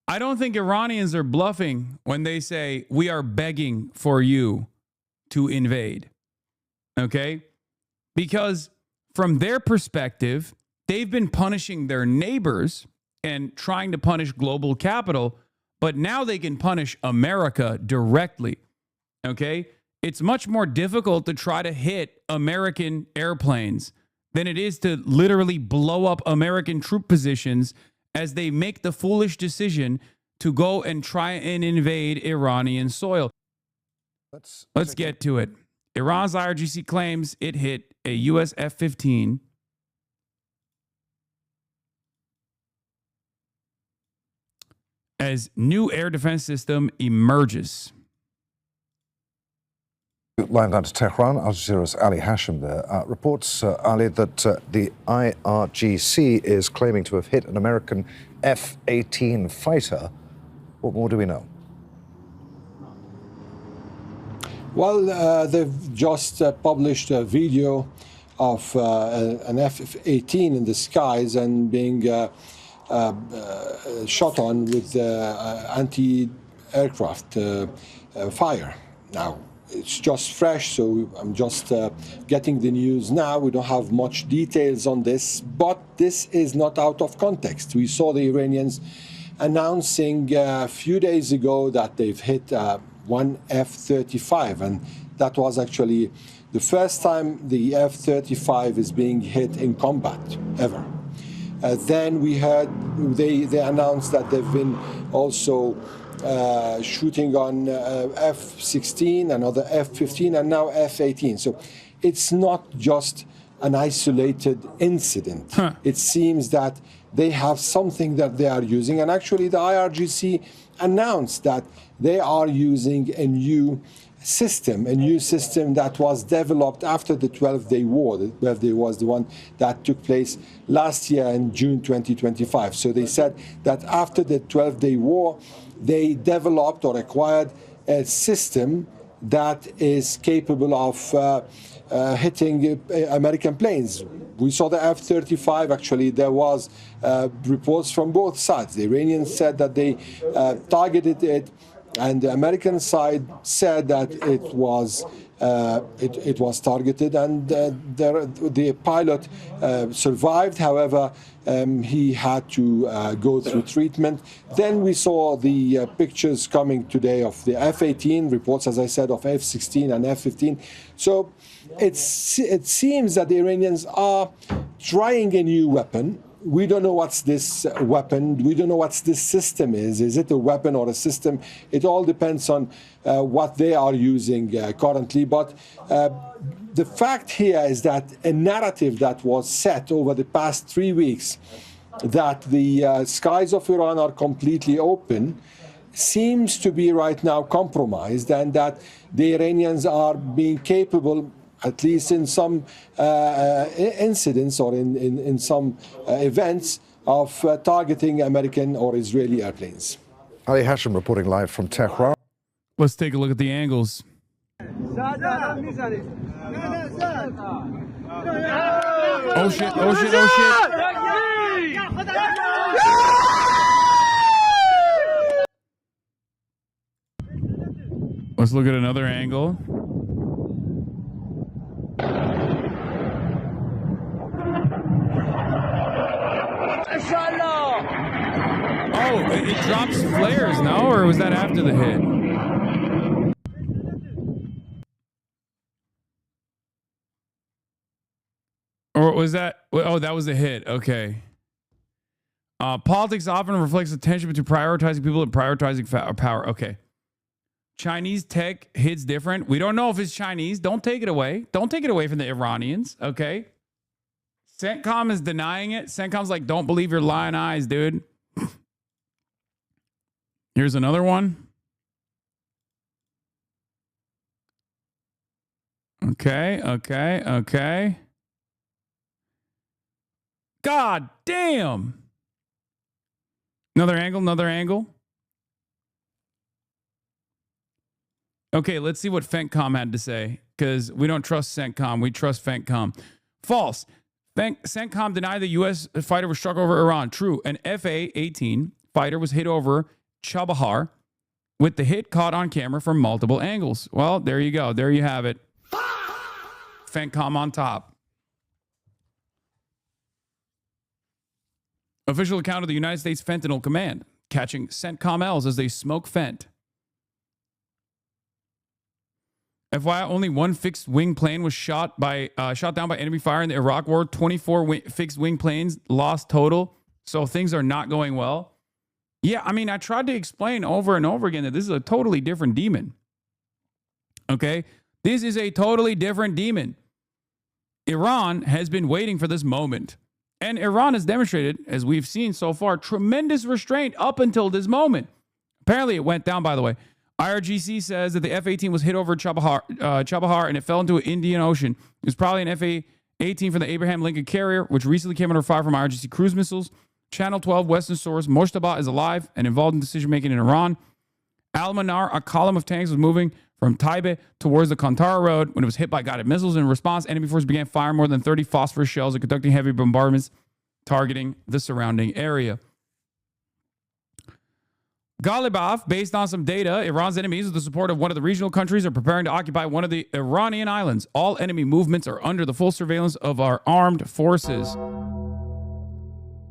I don't think Iranians are bluffing when they say we are begging for you to invade. Okay? Because from their perspective, they've been punishing their neighbors and trying to punish global capital, but now they can punish America directly. Okay? It's much more difficult to try to hit American airplanes than it is to literally blow up American troop positions as they make the foolish decision to go and try and invade Iranian soil. Let's get to it. Iran's IRGC claims it hit a U.S. F-15 as new air defense system emerges. Line down to Tehran, Al Jazeera's Ali Hashim there. Reports, Ali, that the IRGC is claiming to have hit an American F-18 fighter. What more do we know? Well, they've just published a video of an F-18 in the skies and being shot on with anti-aircraft fire. Now, it's just fresh, so I'm just getting the news now. We don't have much details on this, but this is not out of context. We saw the Iranians announcing a few days ago that they've hit one F-35, and that was actually the first time the F-35 is being hit in combat ever. Then we heard they announced that they've been also shooting on F-16, another F-15, and now F-18. So it's not just an isolated incident. It seems that they have something that they are using. And actually, the IRGC announced that they are using a new system that was developed after the 12-day war. The 12-day war was the one that took place last year in June 2025. So they said that after the 12-day war, they developed or acquired a system that is capable of hitting American planes. We saw the F-35. Actually, there was reports from both sides. The Iranians said that they targeted it, and the American side said that it was targeted, and the pilot survived. However, he had to go through treatment. Then we saw the pictures coming today of the F-18, reports, as I said, of F-16 and F-15. So it seems that the Iranians are trying a new weapon. We don't know what's this weapon. We don't know what this system is. Is it a weapon or a system? It all depends on what they are using currently. But the fact here is that a narrative that was set over the past 3 weeks, that the skies of Iran are completely open, seems to be right now compromised, and that the Iranians are being capable, at least in some incidents or in some events, of targeting American or Israeli airplanes. Ali Hashim reporting live from Tehran. Let's take a look at the angles. Oh shit, oh shit, oh shit. Let's look at another angle. Oh, it drops flares, no? Or was that after the hit? Or was that... Oh, that was the hit. Okay. Politics often reflects the tension between prioritizing people and prioritizing power. Okay. Chinese tech hits different. We don't know if it's Chinese. Don't take it away. Don't take it away from the Iranians. Okay. CENTCOM is denying it. CENTCOM's like, don't believe your lying eyes, dude. Here's another one. Okay, okay, okay. God damn. Another angle, another angle. Okay, let's see what CENTCOM had to say, because we don't trust CENTCOM. We trust CENTCOM. False. CENTCOM denied the U.S. fighter was struck over Iran. True. An FA-18 fighter was hit over Chabahar, with the hit caught on camera from multiple angles. Well, there you go. There you have it. CENTCOM on top. Official account of the United States Fentanyl Command catching CENTCOM-Ls as they smoke fent. FYI, only one fixed-wing plane was shot down by enemy fire in the Iraq War. 24 fixed-wing planes lost total. So things are not going well. Yeah, I mean, I tried to explain over and over again that this is a totally different demon. Okay? This is a totally different demon. Iran has been waiting for this moment. And Iran has demonstrated, as we've seen so far, tremendous restraint up until this moment. Apparently, it went down, by the way. IRGC says that the F-18 was hit over Chabahar and it fell into the Indian Ocean. It was probably an F-18 from the Abraham Lincoln carrier, which recently came under fire from IRGC cruise missiles. Channel 12 Western source, Moshtaba is alive and involved in decision-making in Iran. Al-Manar, a column of tanks, was moving from Taibeh towards the Kantara Road when it was hit by guided missiles. In response, enemy forces began firing more than 30 phosphorus shells and conducting heavy bombardments targeting the surrounding area. Ghalibaf, based on some data, Iran's enemies, with the support of one of the regional countries, are preparing to occupy one of the Iranian islands. All enemy movements are under the full surveillance of our armed forces.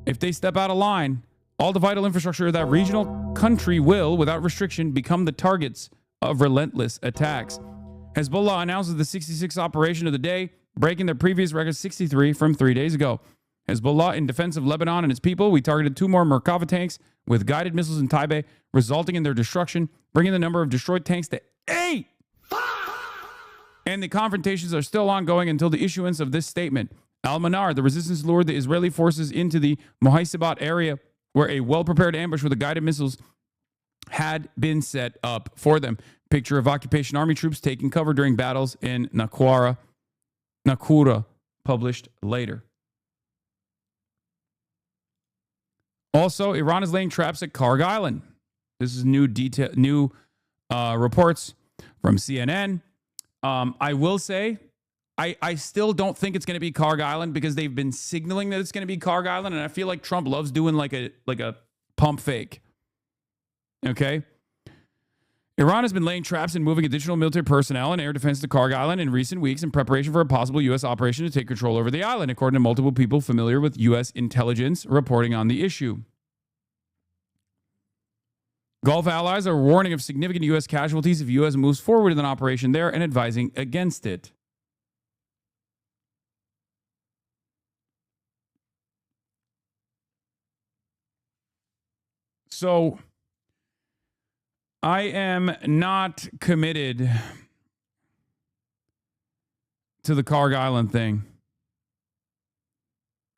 If they step out of line, all the vital infrastructure of that regional country will, without restriction, become the targets of relentless attacks. Hezbollah announces the 66th operation of the day, breaking their previous record 63 from 3 days ago. Hezbollah, in defense of Lebanon and its people, we targeted 2 more Merkava tanks with guided missiles in Taibeh, resulting in their destruction, bringing the number of destroyed tanks to 8. And the confrontations are still ongoing until the issuance of this statement. Al-Manar, the resistance lured the Israeli forces into the Mohaisibat area, where a well-prepared ambush with the guided missiles had been set up for them. Picture of occupation army troops taking cover during battles in Nakura, published later. Also, Iran is laying traps at Karg Island. This is new reports from CNN. I will say, I still don't think it's going to be Karg Island because they've been signaling that it's going to be Karg Island, and I feel like Trump loves doing like a pump fake. Okay? Iran has been laying traps and moving additional military personnel and air defense to Karg Island in recent weeks in preparation for a possible U.S. operation to take control over the island, according to multiple people familiar with U.S. intelligence reporting on the issue. Gulf allies are warning of significant U.S. casualties if U.S. moves forward with an operation there and advising against it. So, I am not committed to the Karg Island thing.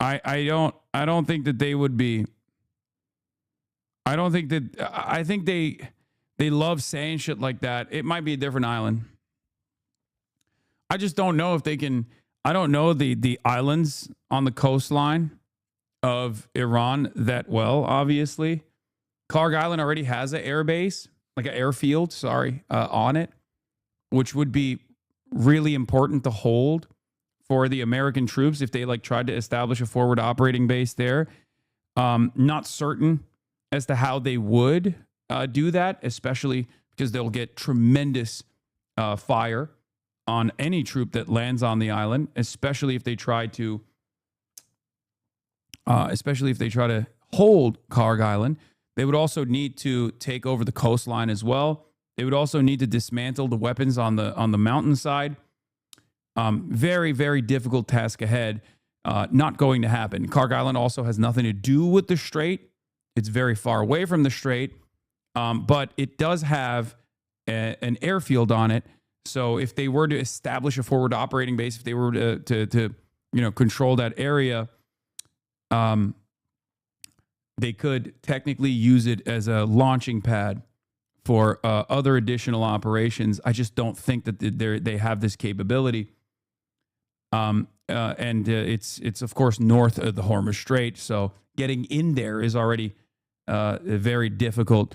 I don't think that they would be. I think they love saying shit like that. It might be a different island. I just don't know if they can. I don't know the islands on the coastline of Iran that well, obviously. Karg Island already has an air base, like an airfield, on it, which would be really important to hold for the American troops if they tried to establish a forward operating base there. Not certain as to how they would do that, especially because they'll get tremendous fire on any troop that lands on the island, especially if they try to hold Karg Island. They would also need to take over the coastline as well. They would also need to dismantle the weapons on the mountainside. Very, very difficult task ahead. Not going to happen. Karg Island also has nothing to do with the strait. It's very far away from the strait, but it does have an airfield on it. So if they were to establish a forward operating base, if they were to control that area, they could technically use it as a launching pad for other additional operations. I just don't think that they have this capability. And it's of course north of the Hormuz Strait, so getting in there is already very difficult.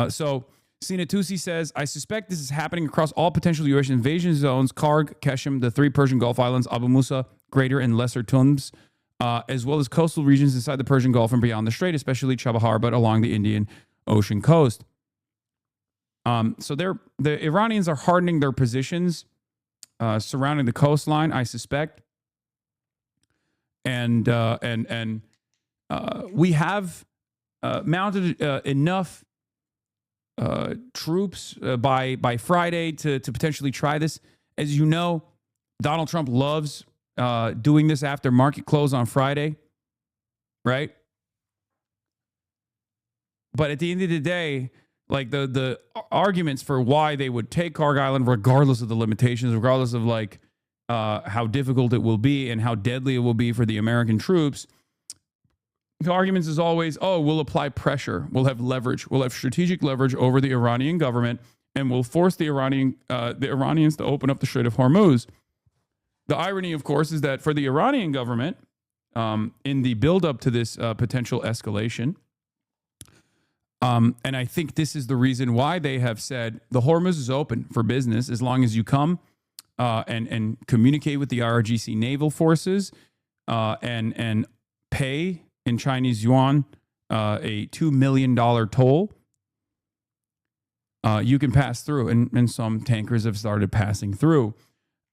So Sinatusi says, I suspect this is happening across all potential U.S. invasion zones: Karg, Keshem, the 3 Persian Gulf islands, Abu Musa, Greater and Lesser Tums. as well as coastal regions inside the Persian Gulf and beyond the Strait, especially Chabahar, but along the Indian Ocean coast. So the Iranians are hardening their positions surrounding the coastline, I suspect. And we have mounted enough troops by Friday to potentially try this. As you know, Donald Trump loves doing this after market close on Friday, right? But at the end of the day, like the arguments for why they would take Kharg Island, regardless of the limitations, regardless of like how difficult it will be and how deadly it will be for the American troops, the arguments is always, oh, we'll apply pressure, we'll have leverage, we'll have strategic leverage over the Iranian government, and we'll force the Iranians to open up the Strait of Hormuz. The irony, of course, is that for the Iranian government, in the buildup to this potential escalation, and I think this is the reason why they have said the Hormuz is open for business as long as you come and communicate with the IRGC naval forces and pay in Chinese yuan a $2 million toll. You can pass through, and some tankers have started passing through.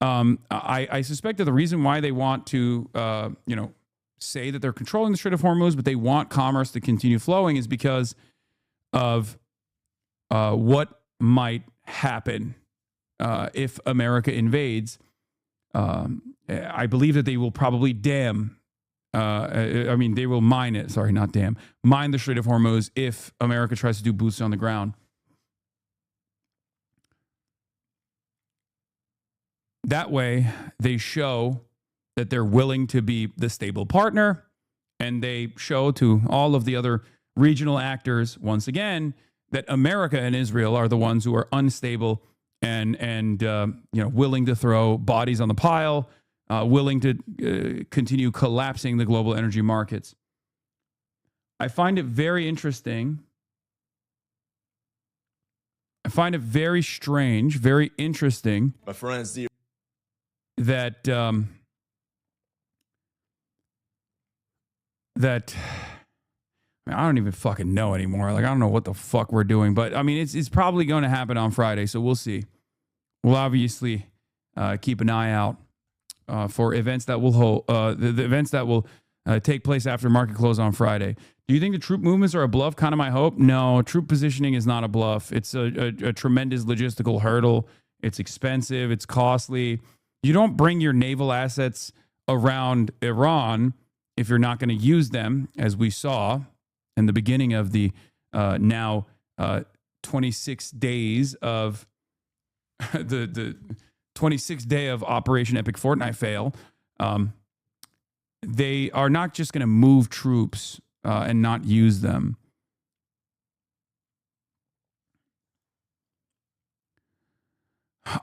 I suspect that the reason why they want to, say that they're controlling the Strait of Hormuz, but they want commerce to continue flowing, is because of what might happen if America invades. I believe that they will probably they will mine it. Sorry, not dam. Mine the Strait of Hormuz if America tries to do boots on the ground. That way, they show that they're willing to be the stable partner, and they show to all of the other regional actors, once again, that America and Israel are the ones who are unstable and willing to throw bodies on the pile, willing to continue collapsing the global energy markets. I find it very interesting. I find it very strange, very interesting. My friends, that I don't even fucking know anymore. Like, I don't know what the fuck we're doing, but I mean, it's probably going to happen on Friday, so we'll see. We'll obviously keep an eye out for events that will hold the events that will take place after market close on Friday. Do you think the troop movements are a bluff? Kind of my hope. No, troop positioning is not a bluff. It's a tremendous logistical hurdle. It's expensive. It's costly. You don't bring your naval assets around Iran if you're not going to use them, as we saw in the beginning of the now 26 days of the 26th day of Operation Epic Fortnite Fail. They are not just going to move troops and not use them.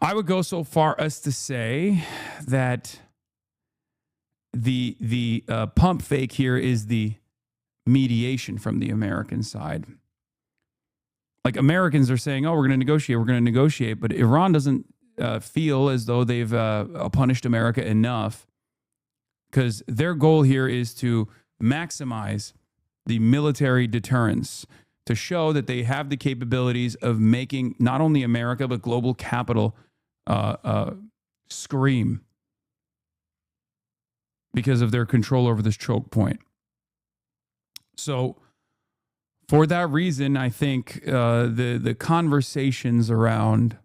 I would go so far as to say that the pump fake here is the mediation from the American side. Like, Americans are saying, oh, we're going to negotiate, but Iran doesn't feel as though they've punished America enough, because their goal here is to maximize the military deterrence, to show that they have the capabilities of making not only America, but global capital scream because of their control over this choke point. So for that reason, I think the conversations around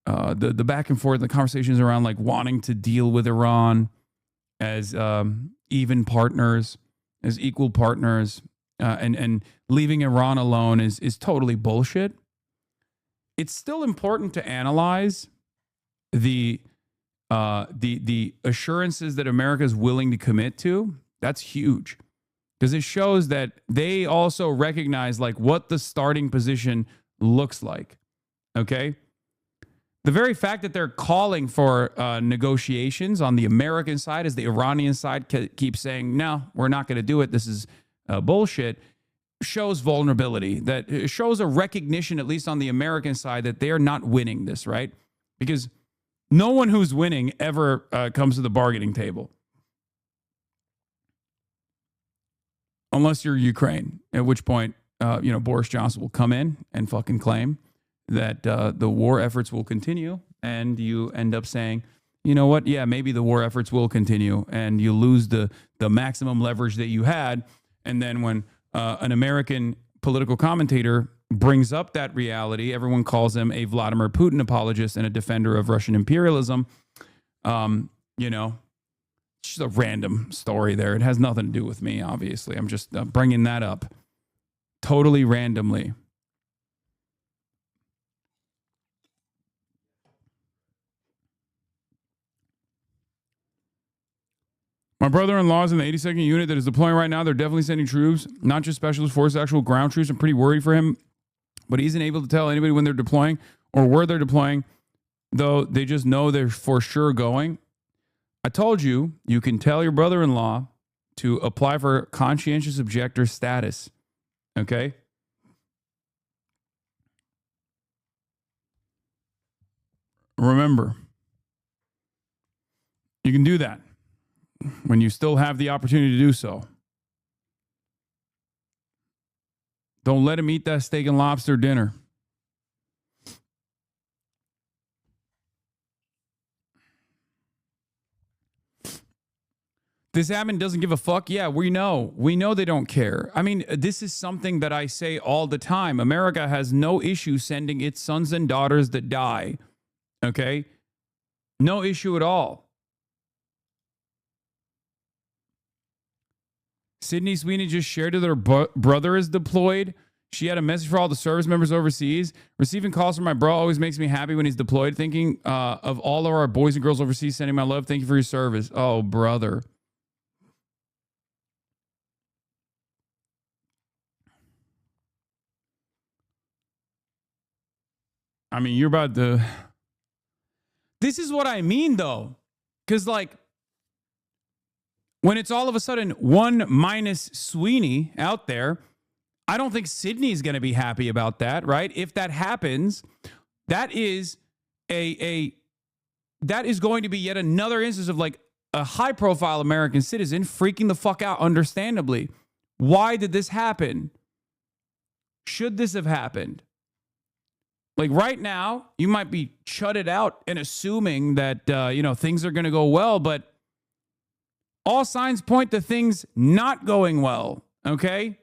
the back and forth, the conversations around like wanting to deal with Iran as even partners, as equal partners, and leaving Iran alone is totally bullshit. It's still important to analyze the assurances that America is willing to commit to. That's huge, because it shows that they also recognize like what the starting position looks like. Okay. The very fact that they're calling for negotiations on the American side, as the Iranian side keeps saying, no, we're not going to do it, this is bullshit, shows vulnerability. That shows a recognition, at least on the American side, that they are not winning this, right? Because no one who's winning ever comes to the bargaining table. unless you're Ukraine, at which point, Boris Johnson will come in and fucking claim that the war efforts will continue, and you end up saying, you know what? Yeah, maybe the war efforts will continue, and you lose the maximum leverage that you had. And then when an American political commentator brings up that reality, everyone calls him a Vladimir Putin apologist and a defender of Russian imperialism. It's just a random story there. It has nothing to do with me, obviously. I'm just bringing that up totally randomly. My brother-in-law is in the 82nd unit that is deploying right now. They're definitely sending troops, not just specialist forces, actual ground troops. I'm pretty worried for him, but he isn't able to tell anybody when they're deploying or where they're deploying, though they just know they're for sure going. I told you, you can tell your brother-in-law to apply for conscientious objector status, okay? Remember, you can do that when you still have the opportunity to do so. Don't let him eat that steak and lobster dinner. This admin doesn't give a fuck. Yeah, we know. We know they don't care. I mean, this is something that I say all the time. America has no issue sending its sons and daughters that die. Okay? No issue at all. Sydney Sweeney just shared that her brother is deployed. She had a message for all the service members overseas. Receiving calls from my bro always makes me happy when he's deployed. Thinking of all of our boys and girls overseas, sending my love. Thank you for your service. Oh, brother. I mean, you're about to... This is what I mean, though. Because, like, when it's all of a sudden one minus Sweeney out there, I don't think Sydney's going to be happy about that, right? If that happens, that is that is going to be yet another instance of, like, a high-profile American citizen freaking the fuck out, understandably. Why did this happen? Should this have happened? Like, right now, you might be shutted out and assuming that, things are going to go well, but all signs point to things not going well, okay?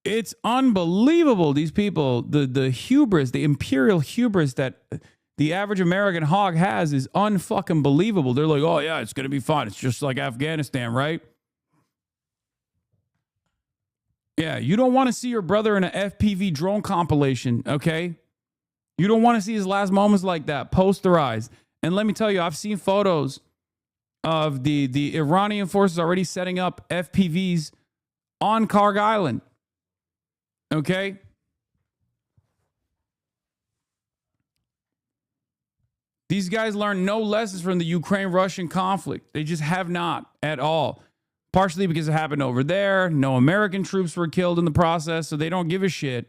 It's unbelievable, these people, the hubris, the imperial hubris that the average American hog has is unfucking believable. They're like, oh, yeah, it's going to be fun. It's just like Afghanistan, right? Yeah, you don't want to see your brother in an FPV drone compilation, okay? You don't want to see his last moments like that, posterized. And let me tell you, I've seen photos of the Iranian forces already setting up FPVs on Karg Island, okay? These guys learned no lessons from the Ukraine-Russian conflict. They just have not at all. Partially because it happened over there. No American troops were killed in the process, so they don't give a shit.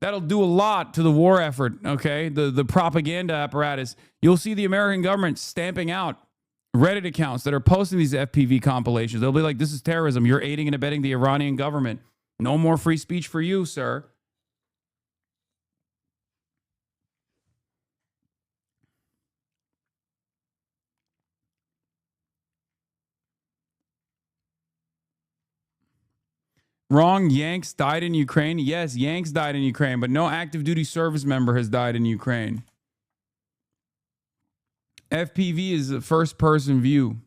That'll do a lot to the war effort, okay? The propaganda apparatus. You'll see the American government stamping out Reddit accounts that are posting these FPV compilations. They'll be like, this is terrorism. You're aiding and abetting the Iranian government. No more free speech for you, sir. Wrong. Yanks died in Ukraine. Yes, Yanks died in Ukraine, but no active duty service member has died in Ukraine. FPV is a first person view.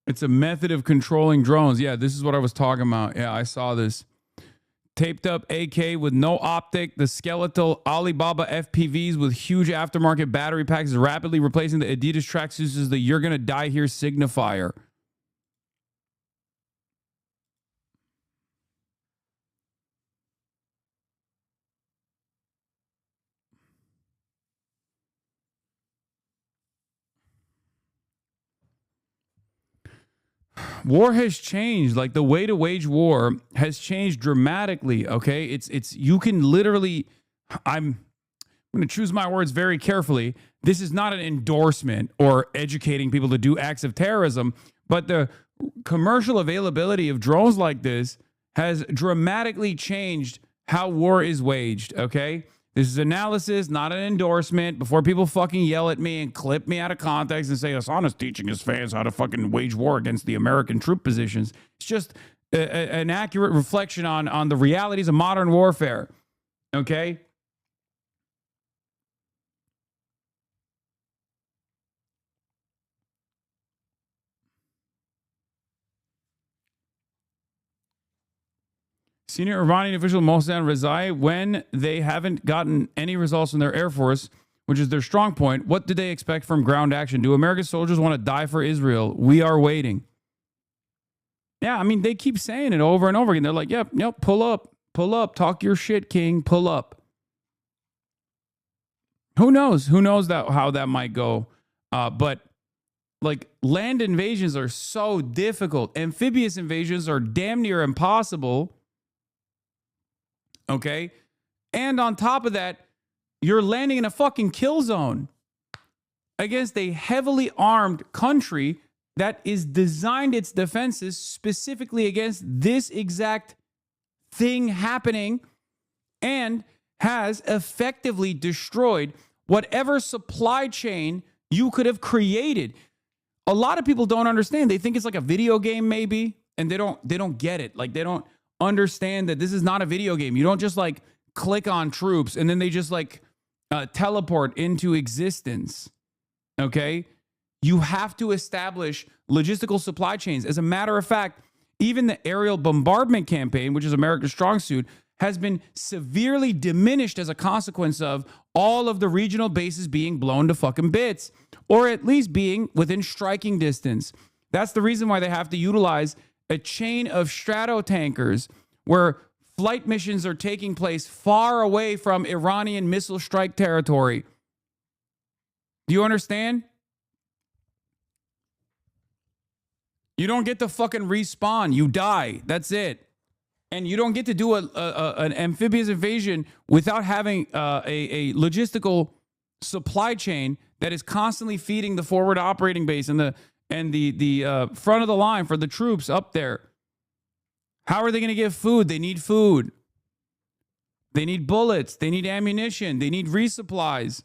It's a method of controlling drones. Yeah, this is what I was talking about. Yeah, I saw this. Taped up AK with no optic, the skeletal Alibaba FPVs with huge aftermarket battery packs is rapidly replacing the Adidas tracksuits as the "You're Gonna Die Here" signifier. war has changed. Like, the way to wage war has changed dramatically. Okay, it's you can literally. I'm going to choose my words very carefully. This is not an endorsement or educating people to do acts of terrorism, but the commercial availability of drones like this has dramatically changed how war is waged. Okay, this is analysis, not an endorsement. Before people fucking yell at me and clip me out of context and say Hasana's teaching his fans how to fucking wage war against the American troop positions, it's just an accurate reflection on the realities of modern warfare. Okay. Senior Iranian official Mohsen Rezai, when they haven't gotten any results from their Air Force, which is their strong point, what do they expect from ground action? Do American soldiers want to die for Israel? We are waiting. Yeah, I mean, they keep saying it over and over again. They're like, yep, pull up, talk your shit, King, pull up. Who knows? Who knows how that might go? But like, land invasions are so difficult. Amphibious invasions are damn near impossible. Okay. And on top of that, you're landing in a fucking kill zone against a heavily armed country that is designed its defenses specifically against this exact thing happening and has effectively destroyed whatever supply chain you could have created. A lot of people don't understand. They think it's like a video game maybe, and they don't get it. Like, they don't understand that this is not a video game. You don't just like click on troops and then they just like teleport into existence. Okay. You have to establish logistical supply chains. As a matter of fact, even the aerial bombardment campaign, which is America's strong suit, has been severely diminished as a consequence of all of the regional bases being blown to fucking bits, or at least being within striking distance. That's the reason why they have to utilize a chain of strato tankers where flight missions are taking place far away from Iranian missile strike territory. Do you understand? You don't get to fucking respawn. You die. That's it. And you don't get to do an amphibious invasion without having a logistical supply chain that is constantly feeding the forward operating base and the front of the line for the troops up there. How are they going to get food? They need food. They need bullets. They need ammunition. They need resupplies.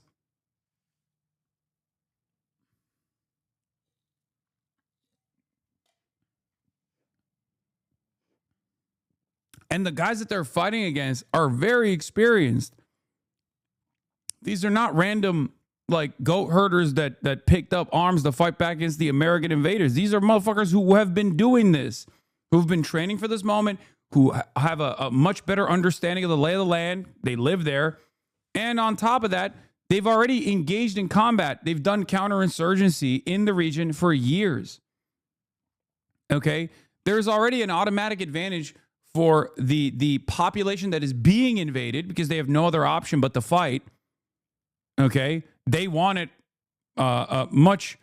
And the guys that they're fighting against are very experienced. These are not random like goat herders that picked up arms to fight back against the American invaders. These are motherfuckers who have been doing this, who've been training for this moment, who have a much better understanding of the lay of the land. They live there. And on top of that, they've already engaged in combat. They've done counterinsurgency in the region for years. Okay? There's already an automatic advantage for the population that is being invaded because they have no other option but to fight. Okay? They want it much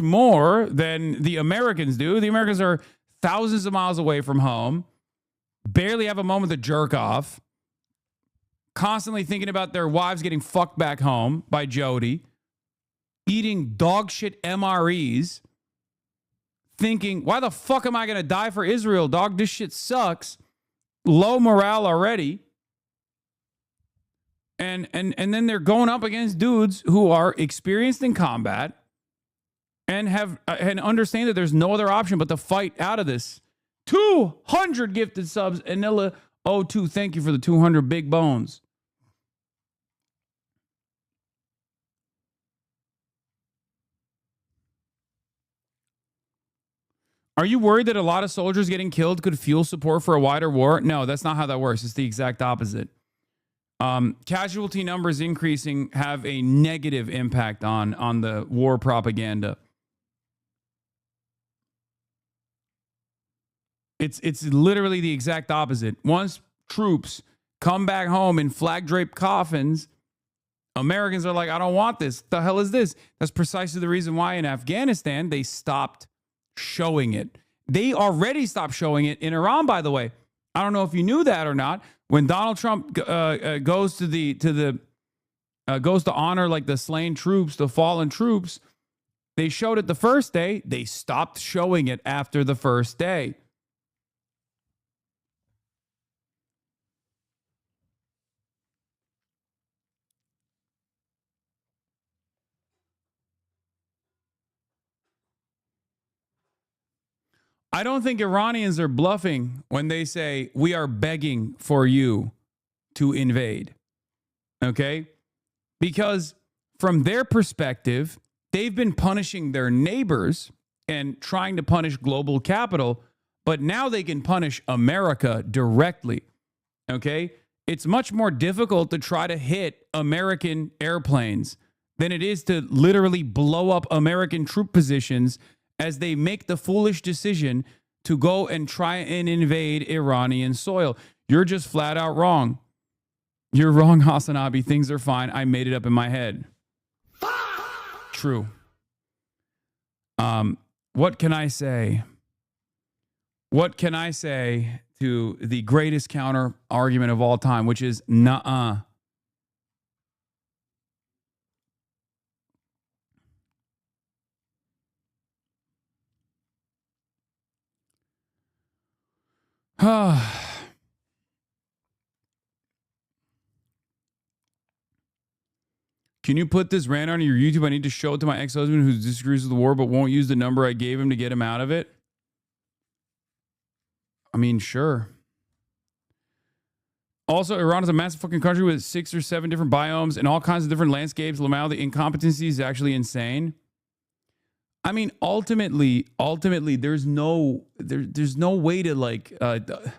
more than the Americans do. The Americans are thousands of miles away from home, barely have a moment to jerk off, constantly thinking about their wives getting fucked back home by Jody, eating dog shit MREs, thinking, why the fuck am I going to die for Israel, dog? This shit sucks. Low morale already. And then they're going up against dudes who are experienced in combat and understand that there's no other option but to fight out of this. 200 gifted subs. Anilla O2, thank you for the 200 big bones. Are you worried that a lot of soldiers getting killed could fuel support for a wider war? No, that's not how that works. It's the exact opposite. Casualty numbers increasing have a negative impact on the war propaganda. It's literally the exact opposite. Once troops come back home in flag-draped coffins, Americans are like, I don't want this. The hell is this? That's precisely the reason why in Afghanistan they stopped showing it. They already stopped showing it in Iran, by the way. I don't know if you knew that or not. When Donald Trump goes to honor like the slain troops, the fallen troops, they showed it the first day. They stopped showing it after the first day. I don't think Iranians are bluffing when they say we are begging for you to invade. Okay? Because from their perspective, they've been punishing their neighbors and trying to punish global capital, but now they can punish America directly. Okay? It's much more difficult to try to hit American airplanes than it is to literally blow up American troop positions as they make the foolish decision to go and try and invade Iranian soil. You're just flat out wrong. You're wrong, Hasanabi. Things are fine. I made it up in my head. True. What can I say? What can I say to the greatest counter argument of all time, which is nuh-uh? Can you put this rant on your YouTube? I need to show it to my ex-husband who disagrees with the war but won't use the number I gave him to get him out of it. I mean, sure. Also, Iran is a massive fucking country with 6 or 7 different biomes and all kinds of different landscapes. Lamau, the incompetency is actually insane. I mean, ultimately, there's no way to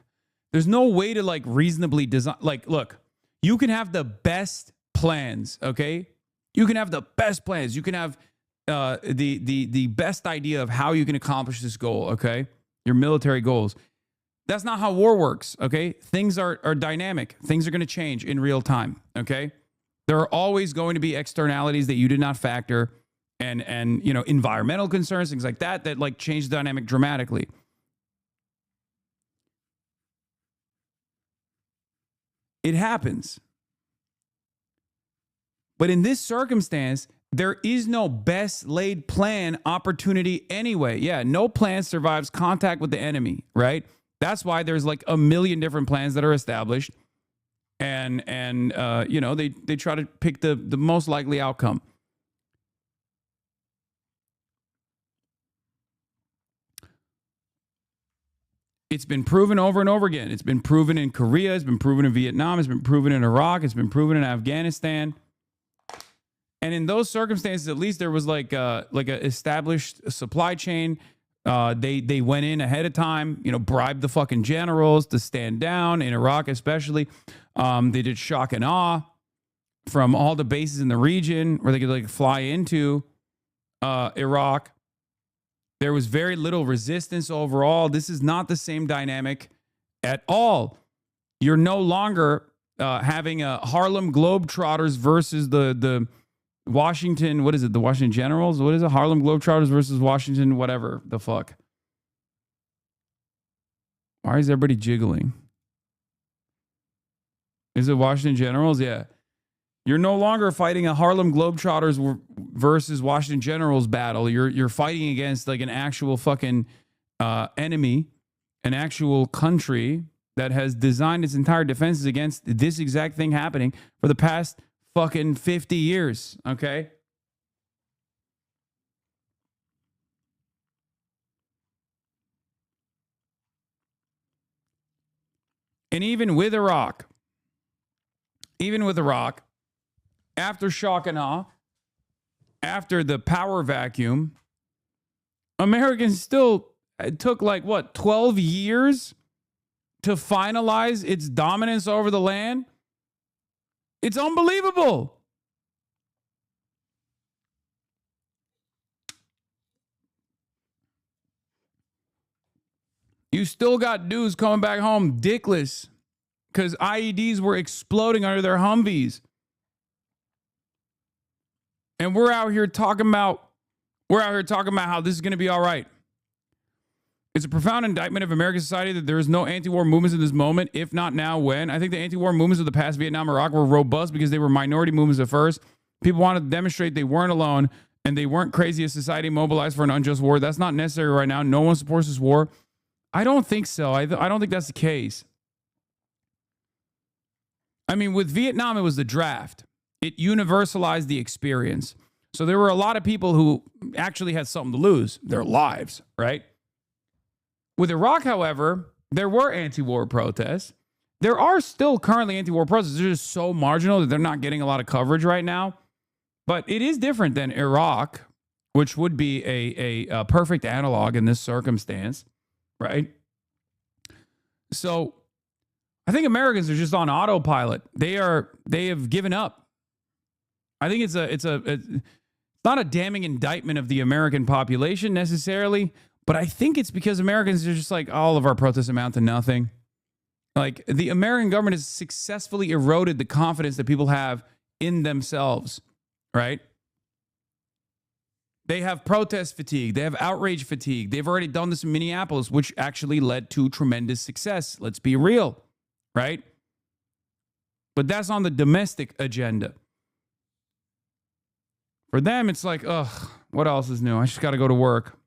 reasonably design. Like, look, you can have the best plans, okay? You can have the best plans. You can have the best idea of how you can accomplish this goal, okay? Your military goals. That's not how war works, okay? Things are dynamic. Things are going to change in real time, okay? There are always going to be externalities that you did not factor and you know, environmental concerns, things like that like change the dynamic dramatically. It happens. But in this circumstance, there is no best laid plan opportunity anyway. Yeah, no plan survives contact with the enemy, right? That's why there's like a million different plans that are established. And you know, they try to pick the most likely outcome. It's been proven over and over again. It's been proven in Korea. It's been proven in Vietnam. It's been proven in Iraq. It's been proven in Afghanistan. And in those circumstances, at least there was like a established supply chain. They went in ahead of time, you know, bribed the fucking generals to stand down in Iraq, especially. They did shock and awe from all the bases in the region where they could like fly into Iraq. There was very little resistance overall. This is not the same dynamic at all. You're no longer having a Harlem Globetrotters versus the Washington, what is it? The Washington Generals? What is it? Harlem Globetrotters versus Washington, whatever the fuck. Why is everybody jiggling? Is it Washington Generals? Yeah. You're no longer fighting a Harlem Globetrotters versus Washington Generals battle. You're fighting against like an actual fucking enemy, an actual country that has designed its entire defenses against this exact thing happening for the past fucking 50 years, okay? And even with Iraq, after shock and awe, after the power vacuum, Americans still took like, what, 12 years to finalize its dominance over the land? It's unbelievable. You still got dudes coming back home dickless because IEDs were exploding under their Humvees. And we're out here talking about how this is going to be all right. It's a profound indictment of American society that there is no anti-war movements in this moment. If not now, when? I think the anti-war movements of the past, Vietnam, Iraq, were robust because they were minority movements at first. People wanted to demonstrate they weren't alone and they weren't crazy as society mobilized for an unjust war. That's not necessary right now. No one supports this war. I don't think so. I don't think that's the case. I mean, with Vietnam, it was the draft. It universalized the experience. So there were a lot of people who actually had something to lose, their lives, right? With Iraq, however, there were anti-war protests. There are still currently anti-war protests. They're just so marginal that they're not getting a lot of coverage right now. But it is different than Iraq, which would be a perfect analog in this circumstance, right? So I think Americans are just on autopilot. They have given up. I think it's not a damning indictment of the American population necessarily, but I think it's because Americans are just like, all of our protests amount to nothing. Like, the American government has successfully eroded the confidence that people have in themselves, right? They have protest fatigue. They have outrage fatigue. They've already done this in Minneapolis, which actually led to tremendous success. Let's be real, right? But that's on the domestic agenda. For them, it's like, ugh, what else is new? I just got to go to work.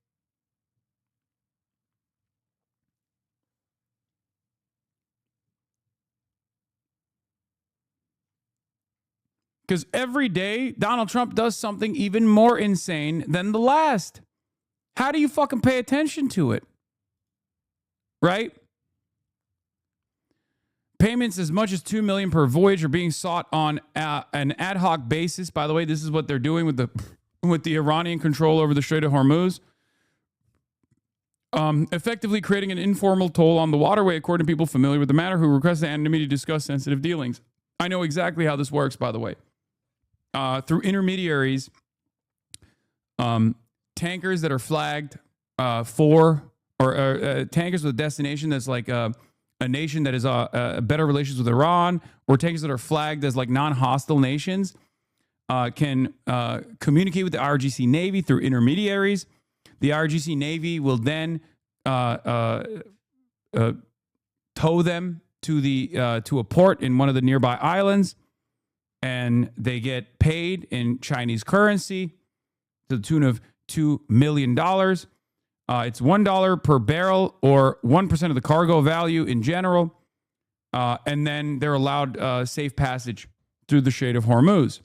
Because every day, Donald Trump does something even more insane than the last. How do you fucking pay attention to it? Right? Payments as much as $2 million per voyage are being sought on an ad hoc basis. By the way, this is what they're doing with the Iranian control over the Strait of Hormuz. Effectively creating an informal toll on the waterway, according to people familiar with the matter who requested anonymity to discuss sensitive dealings. I know exactly how this works, by the way. Through intermediaries, tankers that are flagged tankers with a destination that's like a nation that is better relations with Iran, or tankers that are flagged as like non-hostile nations, can communicate with the RGC Navy through intermediaries. The RGC Navy will then tow them to a port in one of the nearby islands, and they get paid in Chinese currency to the tune of $2 million. It's $1 per barrel, or 1% of the cargo value in general, and then they're allowed safe passage through the Strait of Hormuz.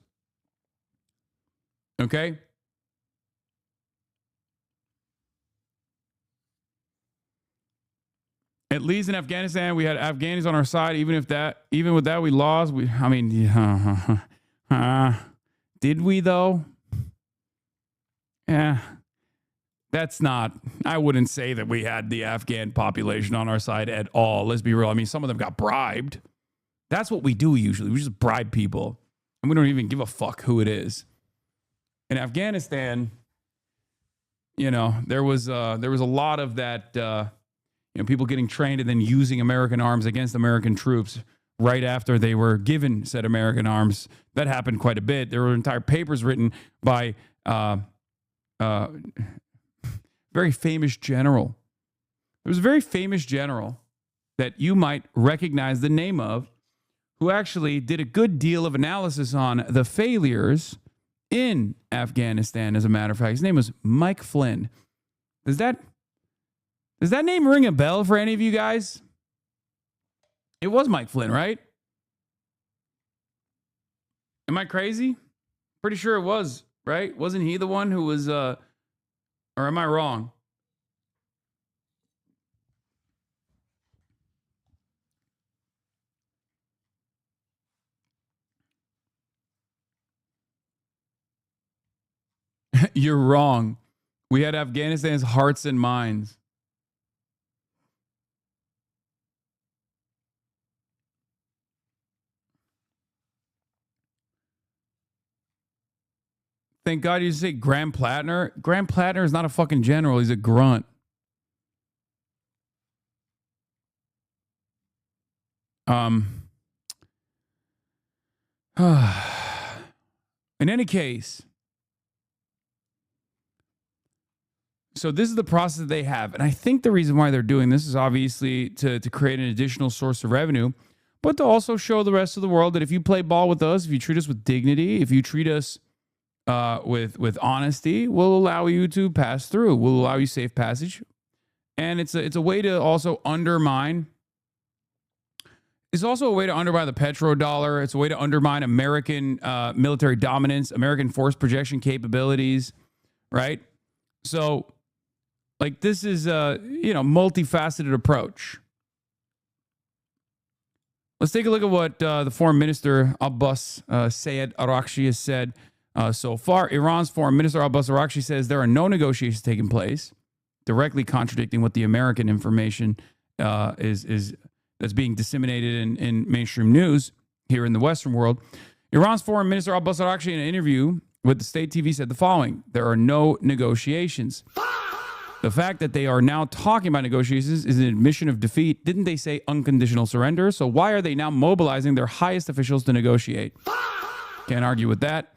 Okay? At least in Afghanistan, we had Afghanis on our side. Even with that, we lost. Did we though? Yeah, that's not. I wouldn't say that we had the Afghan population on our side at all. Let's be real. I mean, some of them got bribed. That's what we do usually. We just bribe people, and we don't even give a fuck who it is. In Afghanistan, there was a lot of that. People getting trained and then using American arms against American troops right after they were given said American arms. That happened quite a bit. There were entire papers written by very famous general. There was a very famous general that you might recognize the name of, who actually did a good deal of analysis on the failures in Afghanistan, as a matter of fact. His name was Mike Flynn. Does that name ring a bell for any of you guys? It was Mike Flynn, right? Am I crazy? Pretty sure it was, right? Wasn't he the one who was, or am I wrong? You're wrong. We had Afghanistan's hearts and minds. Thank God you say Graham Plattner. Graham Plattner is not a fucking general. He's a grunt. In any case, So this is the process that they have. And I think the reason why they're doing this is obviously to create an additional source of revenue, but to also show the rest of the world that if you play ball with us, if you treat us with dignity, if you treat us with honesty, we'll allow you to pass through. We'll allow you safe passage. And it's a way to also undermine. It's also a way to undermine the petrodollar. It's a way to undermine American military dominance, American force projection capabilities, right? So, like, this is a multifaceted approach. Let's take a look at what the Foreign Minister Abbas Sayed Arakshi has said so far. Iran's Foreign Minister Abbas Arakshi says there are no negotiations taking place, directly contradicting what the American information is that's being disseminated in mainstream news here in the Western world. Iran's Foreign Minister Abbas Arakchi, in an interview with the state TV, said the following: there are no negotiations. The fact that they are now talking about negotiations is an admission of defeat. Didn't they say unconditional surrender? So why are they now mobilizing their highest officials to negotiate? Can't argue with that.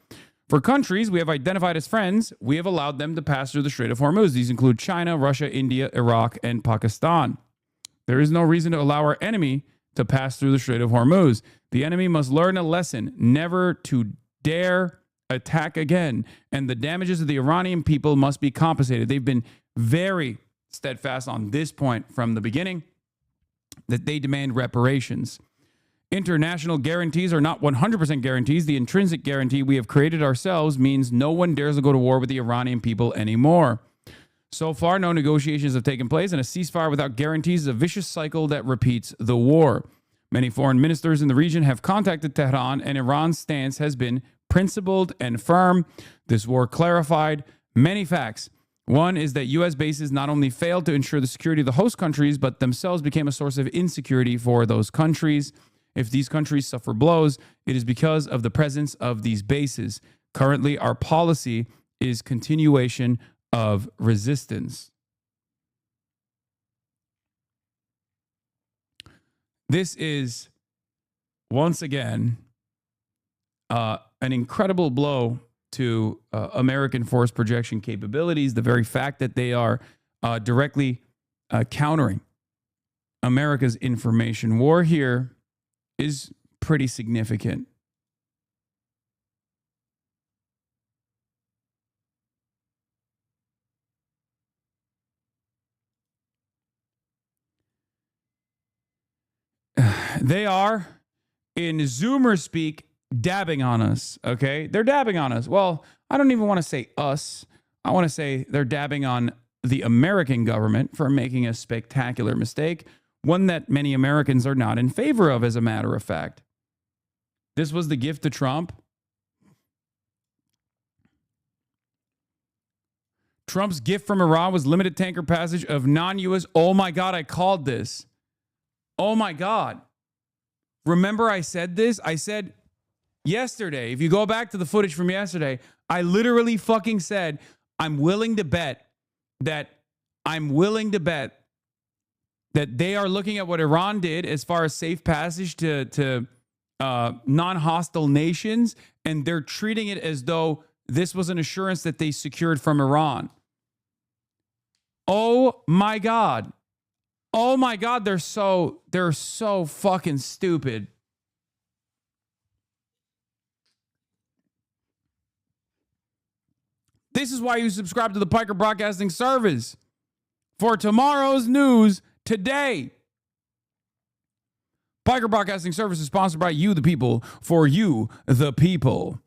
For countries we have identified as friends, we have allowed them to pass through the Strait of Hormuz. These include China, Russia, India, Iraq, and Pakistan. There is no reason to allow our enemy to pass through the Strait of Hormuz. The enemy must learn a lesson, never to dare attack again. And the damages of the Iranian people must be compensated. They've been very steadfast on this point from the beginning, that they demand reparations. International guarantees are not 100% guarantees. The intrinsic guarantee we have created ourselves means no one dares to go to war with the Iranian people anymore. So far, no negotiations have taken place, and a ceasefire without guarantees is a vicious cycle that repeats the war. Many foreign ministers in the region have contacted Tehran, and Iran's stance has been principled and firm. This war clarified many facts. One is that U.S. bases not only failed to ensure the security of the host countries, but themselves became a source of insecurity for those countries. If these countries suffer blows, it is because of the presence of these bases. Currently, our policy is continuation of resistance. This is, once again, an incredible blow to American force projection capabilities. The very fact that they are directly countering America's information war here is pretty significant. They are, in Zoomer speak, dabbing on us, okay? They're dabbing on us. Well, I don't even want to say us. I want to say they're dabbing on the American government for making a spectacular mistake, one that many Americans are not in favor of, as a matter of fact. This was the gift to Trump. Trump's gift from Iran was limited tanker passage of non-U.S. Oh my God, I called this. Oh my God. Remember I said this? I said yesterday, if you go back to the footage from yesterday, I literally fucking said, I'm willing to bet that they are looking at what Iran did as far as safe passage to non-hostile nations, and they're treating it as though this was an assurance that they secured from Iran. Oh my God. Oh my God, they're so fucking stupid. This is why you subscribe to the Piker Broadcasting Service. For tomorrow's news today. Piker Broadcasting Service is sponsored by you, the people, for you, the people.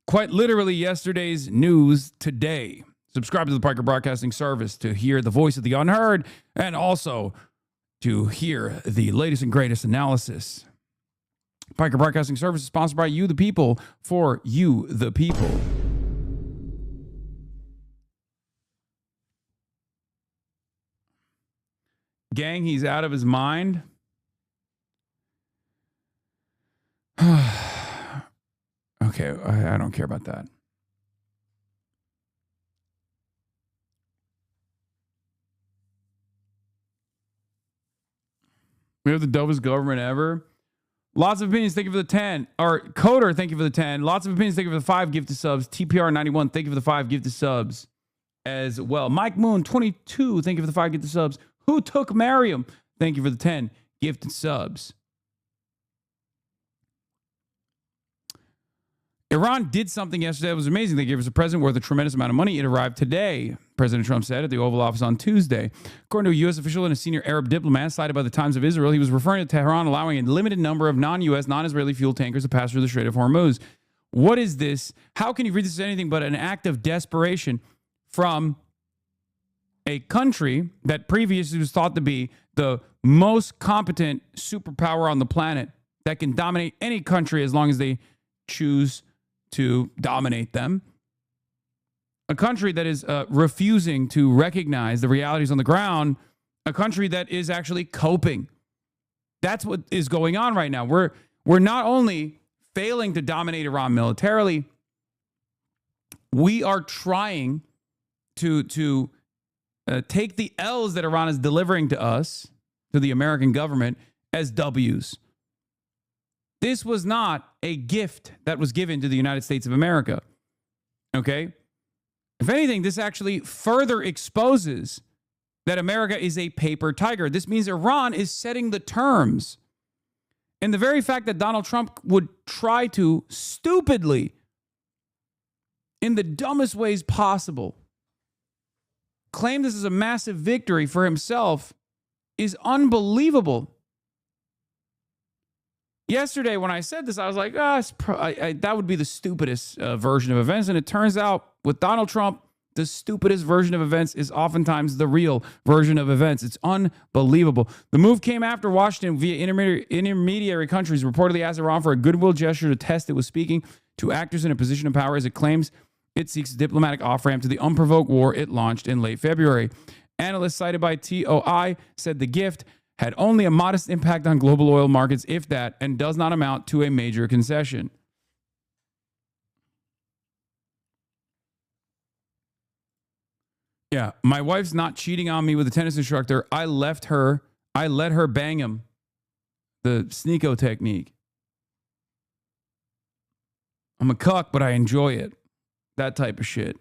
Quite literally yesterday's news today. Subscribe to the Piker Broadcasting Service to hear the voice of the unheard and also to hear the latest and greatest analysis. Piker Broadcasting Service is sponsored by you, the people, for you, the people. Gang, he's out of his mind. Okay, I don't care about that. We have the dopest government ever. Lots of opinions, thank you for the 10. Or Coder, thank you for the 10. Lots of opinions, thank you for the 5 gifted subs. TPR91, thank you for the 5 gifted subs. as well. Mike Moon, 22. Thank you for the 5 gifted subs. Who took Mariam? Thank you for the 10 gifted subs. Iran did something yesterday that was amazing. They gave us a present worth a tremendous amount of money. It arrived today, President Trump said at the Oval Office on Tuesday. According to a U.S. official and a senior Arab diplomat cited by the Times of Israel, he was referring to Tehran allowing a limited number of non-U.S., non-Israeli fuel tankers to pass through the Strait of Hormuz. What is this? How can you read this as anything but an act of desperation from a country that previously was thought to be the most competent superpower on the planet that can dominate any country as long as they choose to dominate them? A country that is refusing to recognize the realities on the ground, a country that is actually coping. That's what is going on right now. We're not only failing to dominate Iran militarily, we are trying to take the L's that Iran is delivering to us, to the American government, as W's. This was not a gift that was given to the United States of America. Okay? If anything, this actually further exposes that America is a paper tiger. This means Iran is setting the terms. And the very fact that Donald Trump would try to stupidly, in the dumbest ways possible, claim this is a massive victory for himself is unbelievable. Yesterday, when I said this, I was like, that would be the stupidest version of events. And it turns out with Donald Trump, the stupidest version of events is oftentimes the real version of events. It's unbelievable. The move came after Washington, via intermediary countries, reportedly asked Iran for a goodwill gesture to test it was speaking to actors in a position of power as it claims it seeks a diplomatic off-ramp to the unprovoked war it launched in late February. Analysts cited by TOI said the gift had only a modest impact on global oil markets, if that, and does not amount to a major concession. Yeah, my wife's not cheating on me with a tennis instructor. I let her bang him. The sneako technique. I'm a cuck, but I enjoy it. That type of shit.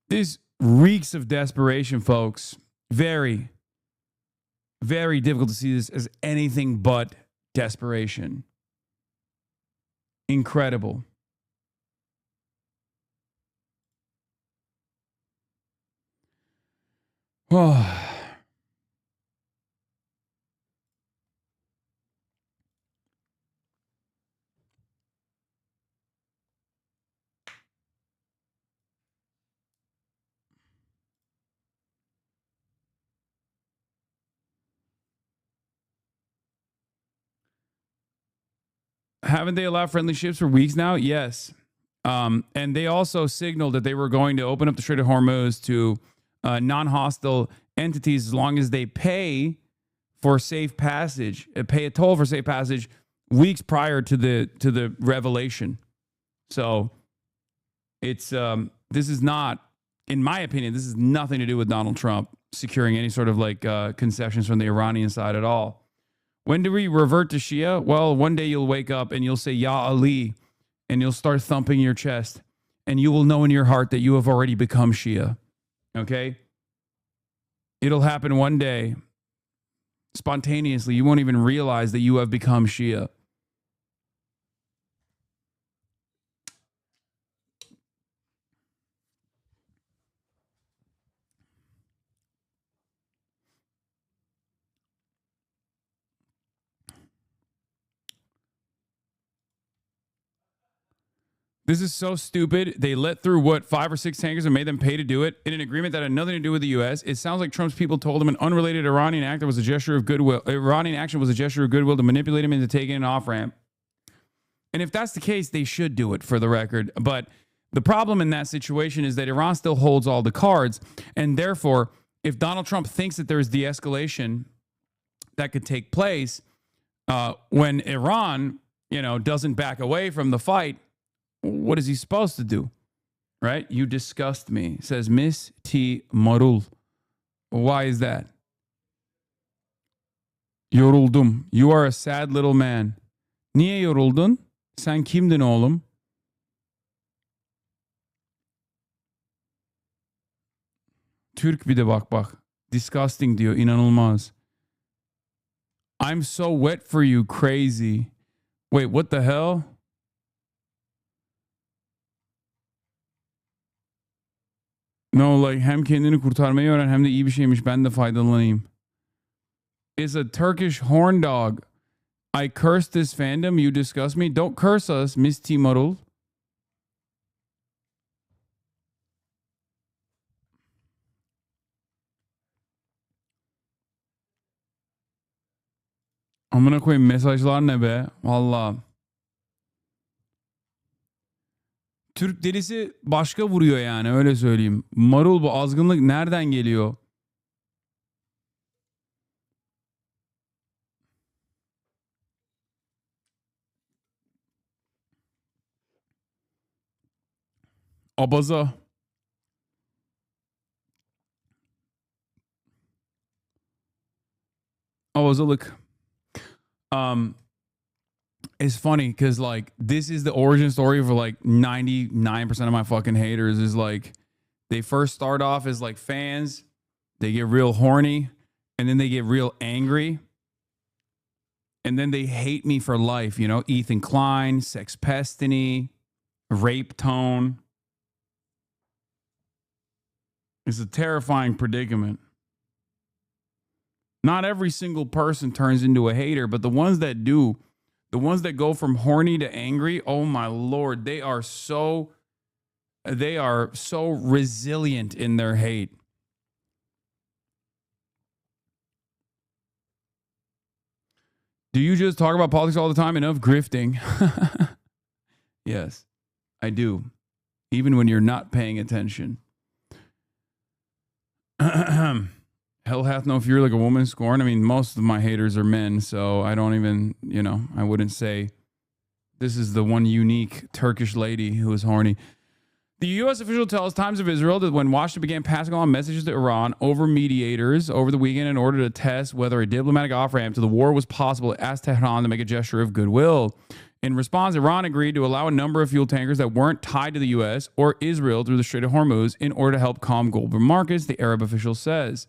This reeks of desperation, folks. Very, very difficult to see this as anything but desperation. Incredible. Oh. Haven't they allowed friendly ships for weeks now? Yes. And they also signaled that they were going to open up the Strait of Hormuz to non-hostile entities as long as they pay for safe passage, pay a toll for safe passage weeks prior to the revelation. So it's this is not, in my opinion, this has nothing to do with Donald Trump securing any sort of like concessions from the Iranian side at all. When do we revert to Shia? Well, one day you'll wake up and you'll say, Ya Ali, and you'll start thumping your chest, and you will know in your heart that you have already become Shia. Okay? It'll happen one day. Spontaneously, you won't even realize that you have become Shia. This is so stupid. They let through, 5 or 6 tankers and made them pay to do it in an agreement that had nothing to do with the U.S. It sounds like Trump's people told him an unrelated Iranian act was a gesture of goodwill. Iranian action was a gesture of goodwill to manipulate him into taking an off-ramp. And if that's the case, they should do it, for the record. But the problem in that situation is that Iran still holds all the cards. And therefore, if Donald Trump thinks that there's de-escalation that could take place when Iran, doesn't back away from the fight, what is he supposed to do? right? You disgust me. It says Miss T Marul. Why is that? Yoruldum. You are a sad little man. Niye yoruldun? Sen kimdin oğlum? Türk bir de bak. Disgusting diyor. İnanılmaz. I'm so wet for you, crazy. Wait, what the hell? No, like hem kendini kurtarmayı öğren hem de iyi bir şeymiş. Ben de faydalanayım. Is a Turkish horn dog. I curse this fandom. You disgust me. Don't curse us, Miss Timarul. Amına koyayım mesajlar ne be? Vallahi. Türk delisi başka vuruyor yani öyle söyleyeyim. Marul bu azgınlık nereden geliyor? Abaza. Abazalık. It's funny because like this is the origin story for like 99% of my fucking haters is like they first start off as like fans, they get real horny, and then they get real angry. And then they hate me for life, you know, Ethan Klein, Sex Pestiny, Rape Tone. It's a terrifying predicament. Not every single person turns into a hater, but the ones that do, the ones that go from horny to angry, oh my Lord, they are so resilient in their hate. Do you just talk about politics all the time? Enough grifting. Yes, I do. Even when you're not paying attention. Hell hath no fury like a woman scorned. I mean, most of my haters are men, so I don't even, you know, I wouldn't say this is the one unique Turkish lady who is horny. The U.S. official tells Times of Israel that when Washington began passing along messages to Iran over mediators over the weekend in order to test whether a diplomatic off-ramp to the war was possible, it asked Tehran to make a gesture of goodwill. In response, Iran agreed to allow a number of fuel tankers that weren't tied to the U.S. or Israel through the Strait of Hormuz in order to help calm global markets, the Arab official says.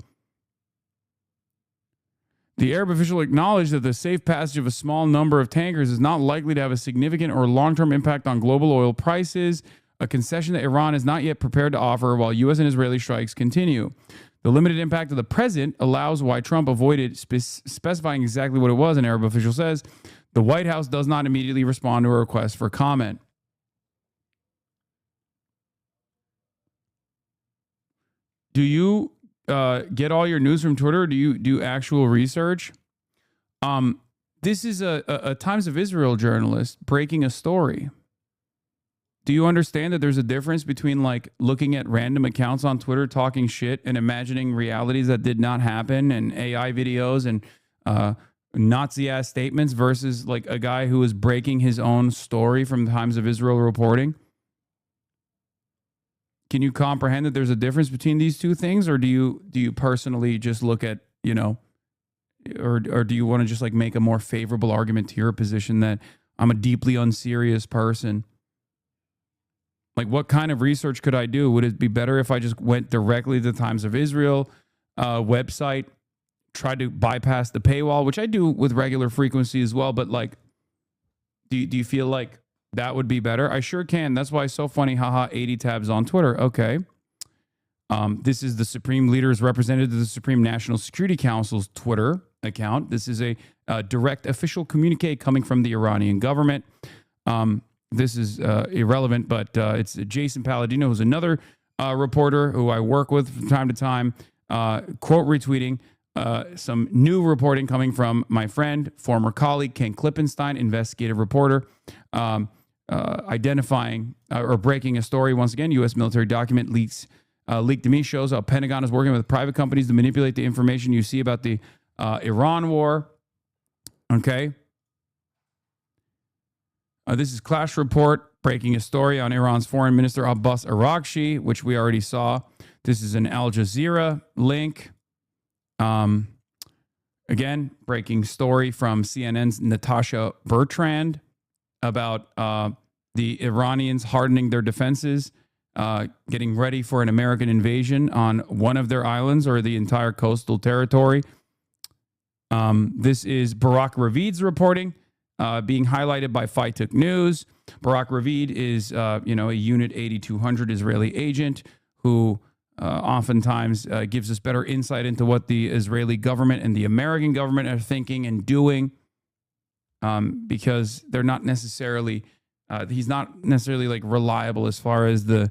The Arab official acknowledged that the safe passage of a small number of tankers is not likely to have a significant or long-term impact on global oil prices, a concession that Iran is not yet prepared to offer while U.S. and Israeli strikes continue. The limited impact of the present allows why Trump avoided specifying exactly what it was, an Arab official says. The White House does not immediately respond to a request for comment. Do you get all your news from Twitter? Or do you do actual research? This is a Times of Israel journalist breaking a story. Do you understand that there's a difference between like looking at random accounts on Twitter talking shit and imagining realities that did not happen and AI videos and Nazi-ass statements versus like a guy who is breaking his own story from the Times of Israel reporting? Can you comprehend that there's a difference between these two things, or do you personally just look at, you know, or do you want to just like make a more favorable argument to your position that I'm a deeply unserious person? Like, what kind of research could I do? Would it be better if I just went directly to the Times of Israel website, tried to bypass the paywall, which I do with regular frequency as well? But like, do you feel like that would be better? I sure can. That's why it's so funny. Haha, 80 tabs on Twitter. Okay. This is the Supreme Leader's representative to the Supreme National Security Council's Twitter account. This is a direct official communique coming from the Iranian government. This is irrelevant, but it's Jason Palladino, who's another reporter who I work with from time to time, quote retweeting some new reporting coming from my friend, former colleague, Ken Klippenstein, investigative reporter, identifying or breaking a story. Once again, U.S. military document leaked to me shows how Pentagon is working with private companies to manipulate the information you see about the Iran war. Okay. This is Clash Report breaking a story on Iran's Foreign Minister Abbas Araghchi, which we already saw. This is an Al Jazeera link. Again, breaking story from CNN's Natasha Bertrand about the Iranians hardening their defenses, getting ready for an American invasion on one of their islands or the entire coastal territory. This is Barak Ravid's reporting, being highlighted by Faituk News. Barak Ravid is, a Unit 8200 Israeli agent who oftentimes gives us better insight into what the Israeli government and the American government are thinking and doing, because they're not necessarily, he's not necessarily like reliable as far as the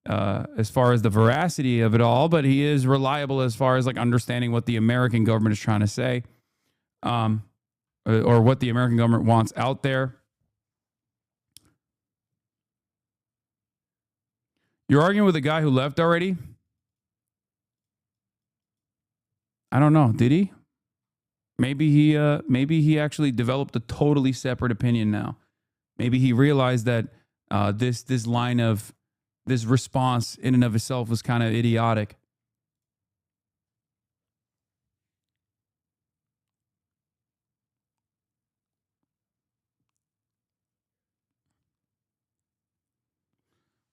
veracity of it all, but he is reliable as far as like understanding what the American government is trying to say, or what the American government wants out there. You're arguing with a guy who left already? I don't know. Did he? Maybe he actually developed a totally separate opinion now. Maybe he realized that this line of this response in and of itself was kind of idiotic.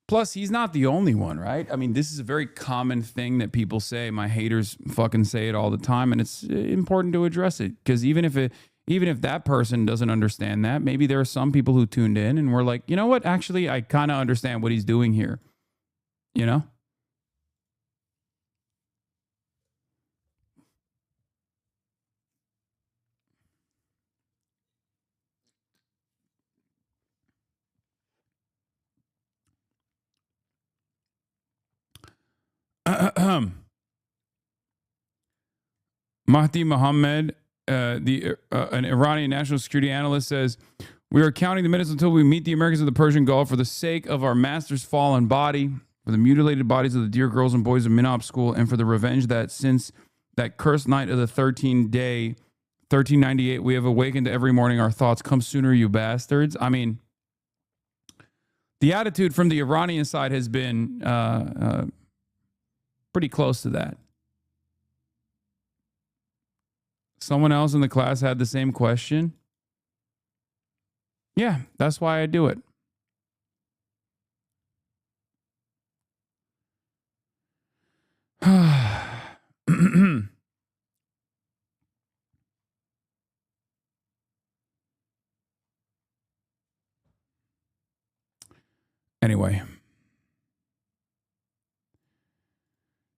Plus, he's not the only one, right? I mean, this is a very common thing that people say. My haters fucking say it all the time, and it's important to address it, because even if that person doesn't understand that, maybe there are some people who tuned in and were like, you know what? Actually, I kind of understand what he's doing here. You know? Mahdi Mohammed, an Iranian national security analyst, says, "We are counting the minutes until we meet the Americans of the Persian Gulf for the sake of our master's fallen body, for the mutilated bodies of the dear girls and boys of Minop School, and for the revenge that since that cursed night of the 1398, we have awakened every morning. Our thoughts come sooner, you bastards." I mean, the attitude from the Iranian side has been pretty close to that. Someone else in the class had the same question. Yeah, that's why I do it. Anyway.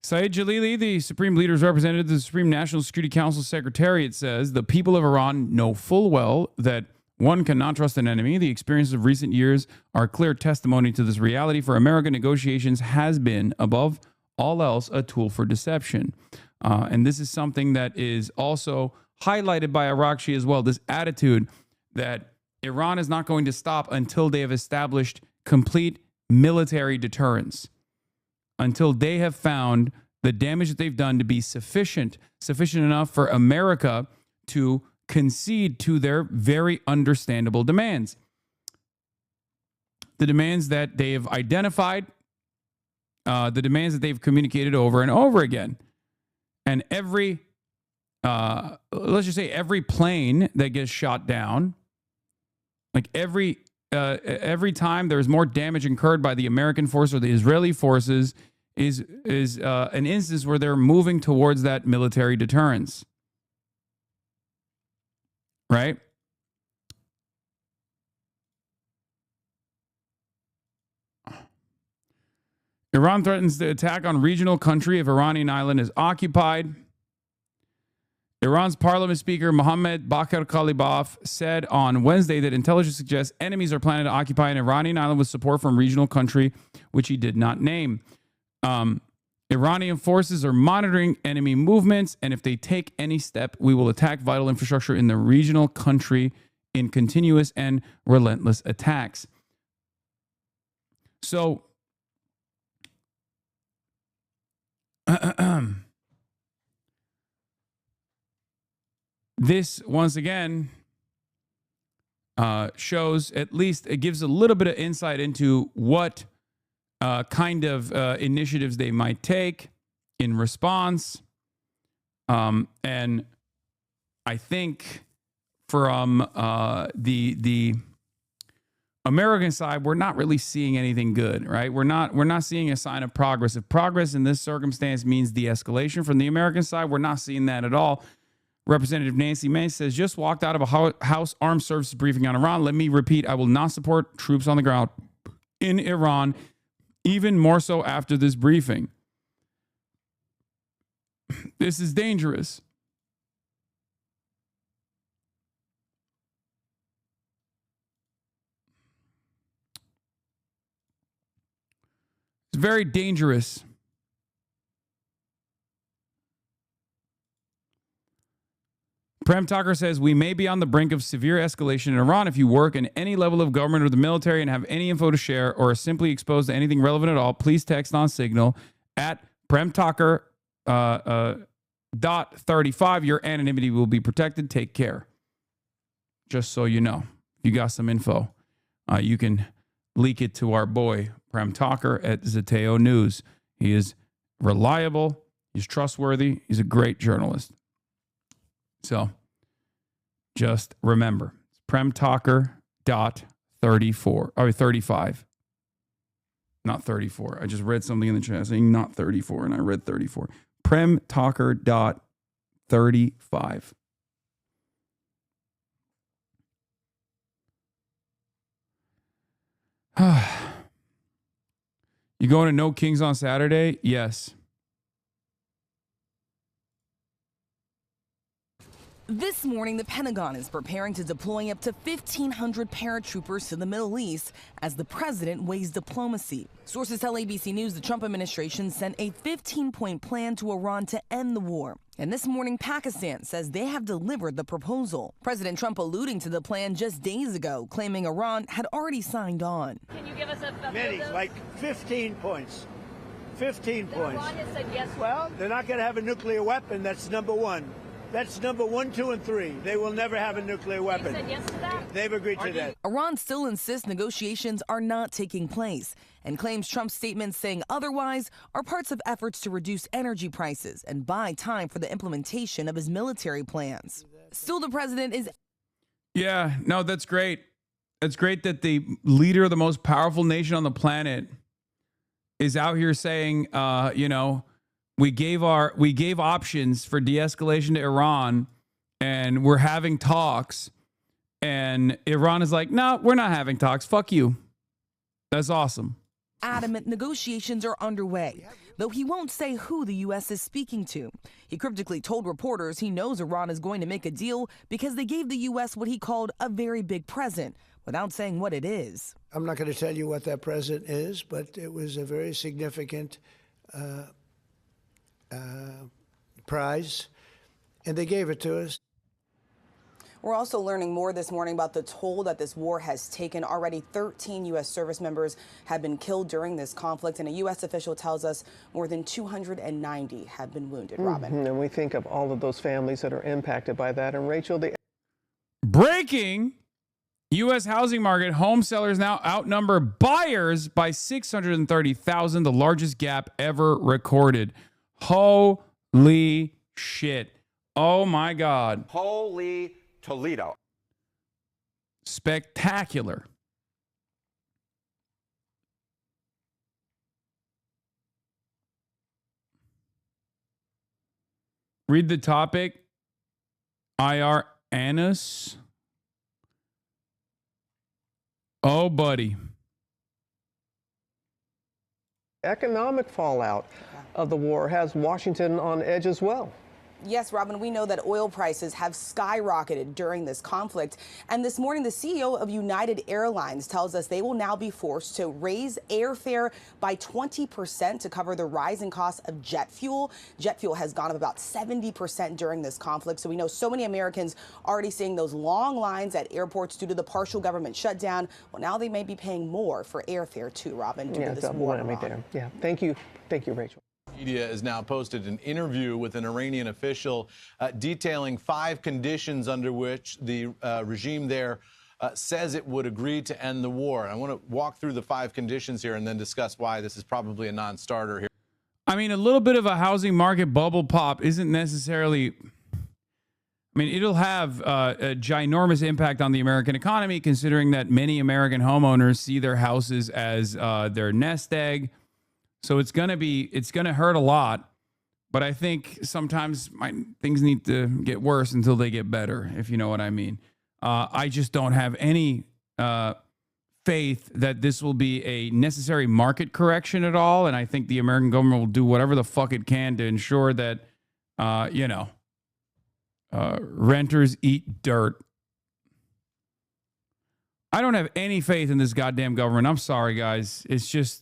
Saeed Jalili, the Supreme Leader's representative to the Supreme National Security Council Secretariat, says the people of Iran know full well that one cannot trust an enemy. The experiences of recent years are clear testimony to this reality. For America, negotiations has been, above all else, a tool for deception. And this is something that is also highlighted by Araghchi as well, this attitude that Iran is not going to stop until they have established complete military deterrence, until they have found the damage that they've done to be sufficient enough for America to concede to their very understandable demands. The demands that they've identified, the demands that they've communicated over and over again. And every, let's just say every plane that gets shot down, like every time there's more damage incurred by the American force or the Israeli forces, is an instance where they're moving towards that military deterrence. Right? Iran threatens to attack on regional country if Iranian island is occupied. Iran's parliament speaker Mohammad Bakr Kalibaf said on Wednesday that intelligence suggests enemies are planning to occupy an Iranian island with support from regional country, which he did not name. Iranian forces are monitoring enemy movements, and if they take any step, we will attack vital infrastructure in the regional country in continuous and relentless attacks. So, this, once again, shows, at least it gives a little bit of insight into what kind of initiatives they might take in response. And I think from the American side, we're not really seeing anything good, right? We're not seeing a sign of progress. If progress in this circumstance means de-escalation from the American side, we're not seeing that at all. Representative Nancy Mace says, just walked out of a House Armed Services briefing on Iran. Let me repeat, I will not support troops on the ground in Iran, even more so after this briefing. This is dangerous. It's very dangerous. Prem Tucker says, we may be on the brink of severe escalation in Iran. If you work in any level of government or the military and have any info to share or are simply exposed to anything relevant at all, please text on Signal at Prem Tucker .35. Your anonymity will be protected. Take care. Just so you know, if you got some info, you can leak it to our boy, Prem Tucker at Zeteo News. He is reliable. He's trustworthy. He's a great journalist. So just remember, Prem Tucker .35. Not 34. I just read something in the chat saying not 34, and I read 34. Prem Tucker .35. You going to No Kings on Saturday? Yes. This morning, the Pentagon is preparing to deploy up to 1,500 paratroopers to the Middle East as the president weighs diplomacy. Sources tell ABC News the Trump administration sent a 15-point plan to Iran to end the war. And this morning, Pakistan says they have delivered the proposal. President Trump alluding to the plan just days ago, claiming Iran had already signed on. Can you give us a Many, like 15 points. 15 points. Iran has said yes. Well, they're not going to have a nuclear weapon. That's number one. That's number 1, 2, and 3. They will never have a nuclear weapon. They said yes to that? They've agreed to that. Iran still insists negotiations are not taking place and claims Trump's statements saying otherwise are parts of efforts to reduce energy prices and buy time for the implementation of his military plans. Still, the president is... Yeah, no, that's great. It's great that the leader of the most powerful nation on the planet is out here saying, we gave options for de-escalation to Iran, and we're having talks. And Iran is like, no, we're not having talks. Fuck you. That's awesome. Adamant negotiations are underway, though he won't say who the U.S. is speaking to. He cryptically told reporters he knows Iran is going to make a deal because they gave the U.S. what he called a very big present, without saying what it is. I'm not going to tell you what that present is, but it was a very significant prize, and they gave it to us. We're also learning more this morning about the toll that this war has taken. Already 13 U.S. service members have been killed during this conflict, and a U.S. official tells us more than 290 have been wounded, Robin. And we think of all of those families that are impacted by that. And Rachel, the breaking U.S. housing market, home sellers now outnumber buyers by 630,000, the largest gap ever recorded. Holy shit. Oh my God. Holy Toledo. Spectacular. Read the topic. IR Anus. Oh, buddy. economic fallout of the war has Washington on edge as well. Yes, Robin, we know that oil prices have skyrocketed during this conflict. And this morning, the CEO of United Airlines tells us they will now be forced to raise airfare by 20% to cover the rising cost of jet fuel. Jet fuel has gone up about 70% during this conflict. So we know so many Americans already seeing those long lines at airports due to the partial government shutdown. Well, now they may be paying more for airfare too, Robin, due to this war in Iran. Yeah, thank you, Rachel. Media has now posted an interview with an Iranian official detailing 5 conditions under which the regime there says it would agree to end the war. And I want to walk through the 5 conditions here and then discuss why this is probably a non-starter here. I mean, a little bit of a housing market bubble pop isn't necessarily... I mean, it'll have a ginormous impact on the American economy, considering that many American homeowners see their houses as their nest egg. So it's going to hurt a lot. But I think sometimes things need to get worse until they get better, if you know what I mean. I just don't have any faith that this will be a necessary market correction at all. And I think the American government will do whatever the fuck it can to ensure that, renters eat dirt. I don't have any faith in this goddamn government. I'm sorry, guys. It's just...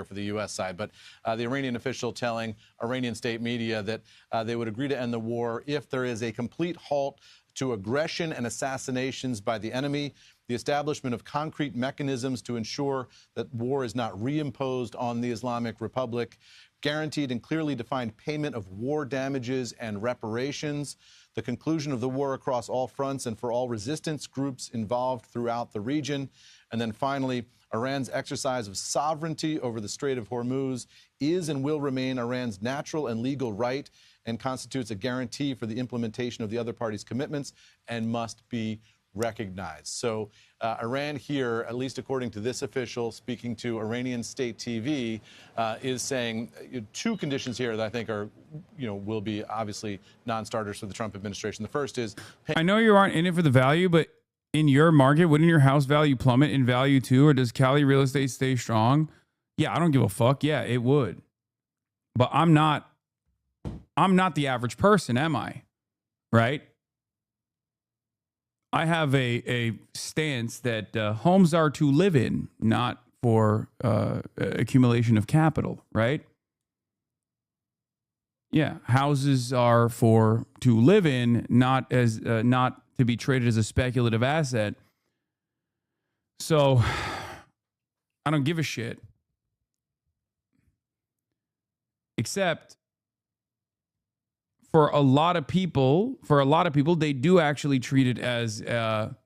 for the U.S. side, but the Iranian official telling Iranian state media that they would agree to end the war if there is a complete halt to aggression and assassinations by the enemy, the establishment of concrete mechanisms to ensure that war is not reimposed on the Islamic Republic, guaranteed and clearly defined payment of war damages and reparations, the conclusion of the war across all fronts and for all resistance groups involved throughout the region, and then finally, Iran's exercise of sovereignty over the Strait of Hormuz is and will remain Iran's natural and legal right and constitutes a guarantee for the implementation of the other party's commitments and must be recognized. So Iran here, at least according to this official speaking to Iranian state TV, is saying 2 conditions here that I think are, will be obviously non-starters for the Trump administration. The first is... I know you aren't in it for the value, but in your market, wouldn't your house value plummet in value too? Or does Cali real estate stay strong? Yeah, I don't give a fuck. Yeah, it would. But I'm not the average person, am I? Right? I have a stance that homes are to live in, not for accumulation of capital, right? Yeah, houses are to live in, not to be traded as a speculative asset. So I don't give a shit. Except for a lot of people, they do actually treat it as their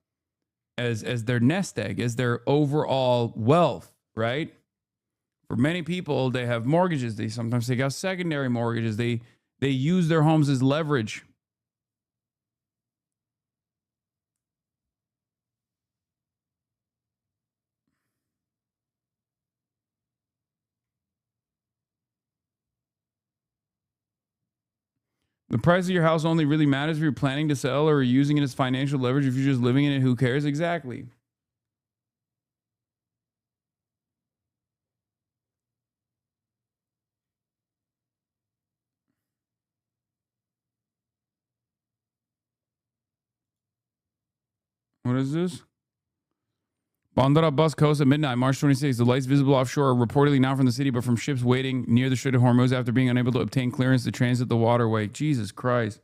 nest egg, as their overall wealth, right? For many people, they have mortgages. They sometimes take out secondary mortgages. They use their homes as leverage. The price of your house only really matters if you're planning to sell or using it as financial leverage. If you're just living in it, who cares? Exactly. What is this? Bandar Abbas coast at midnight, March 26th. The lights visible offshore are reportedly not from the city, but from ships waiting near the Strait of Hormuz after being unable to obtain clearance to transit the waterway. Jesus Christ.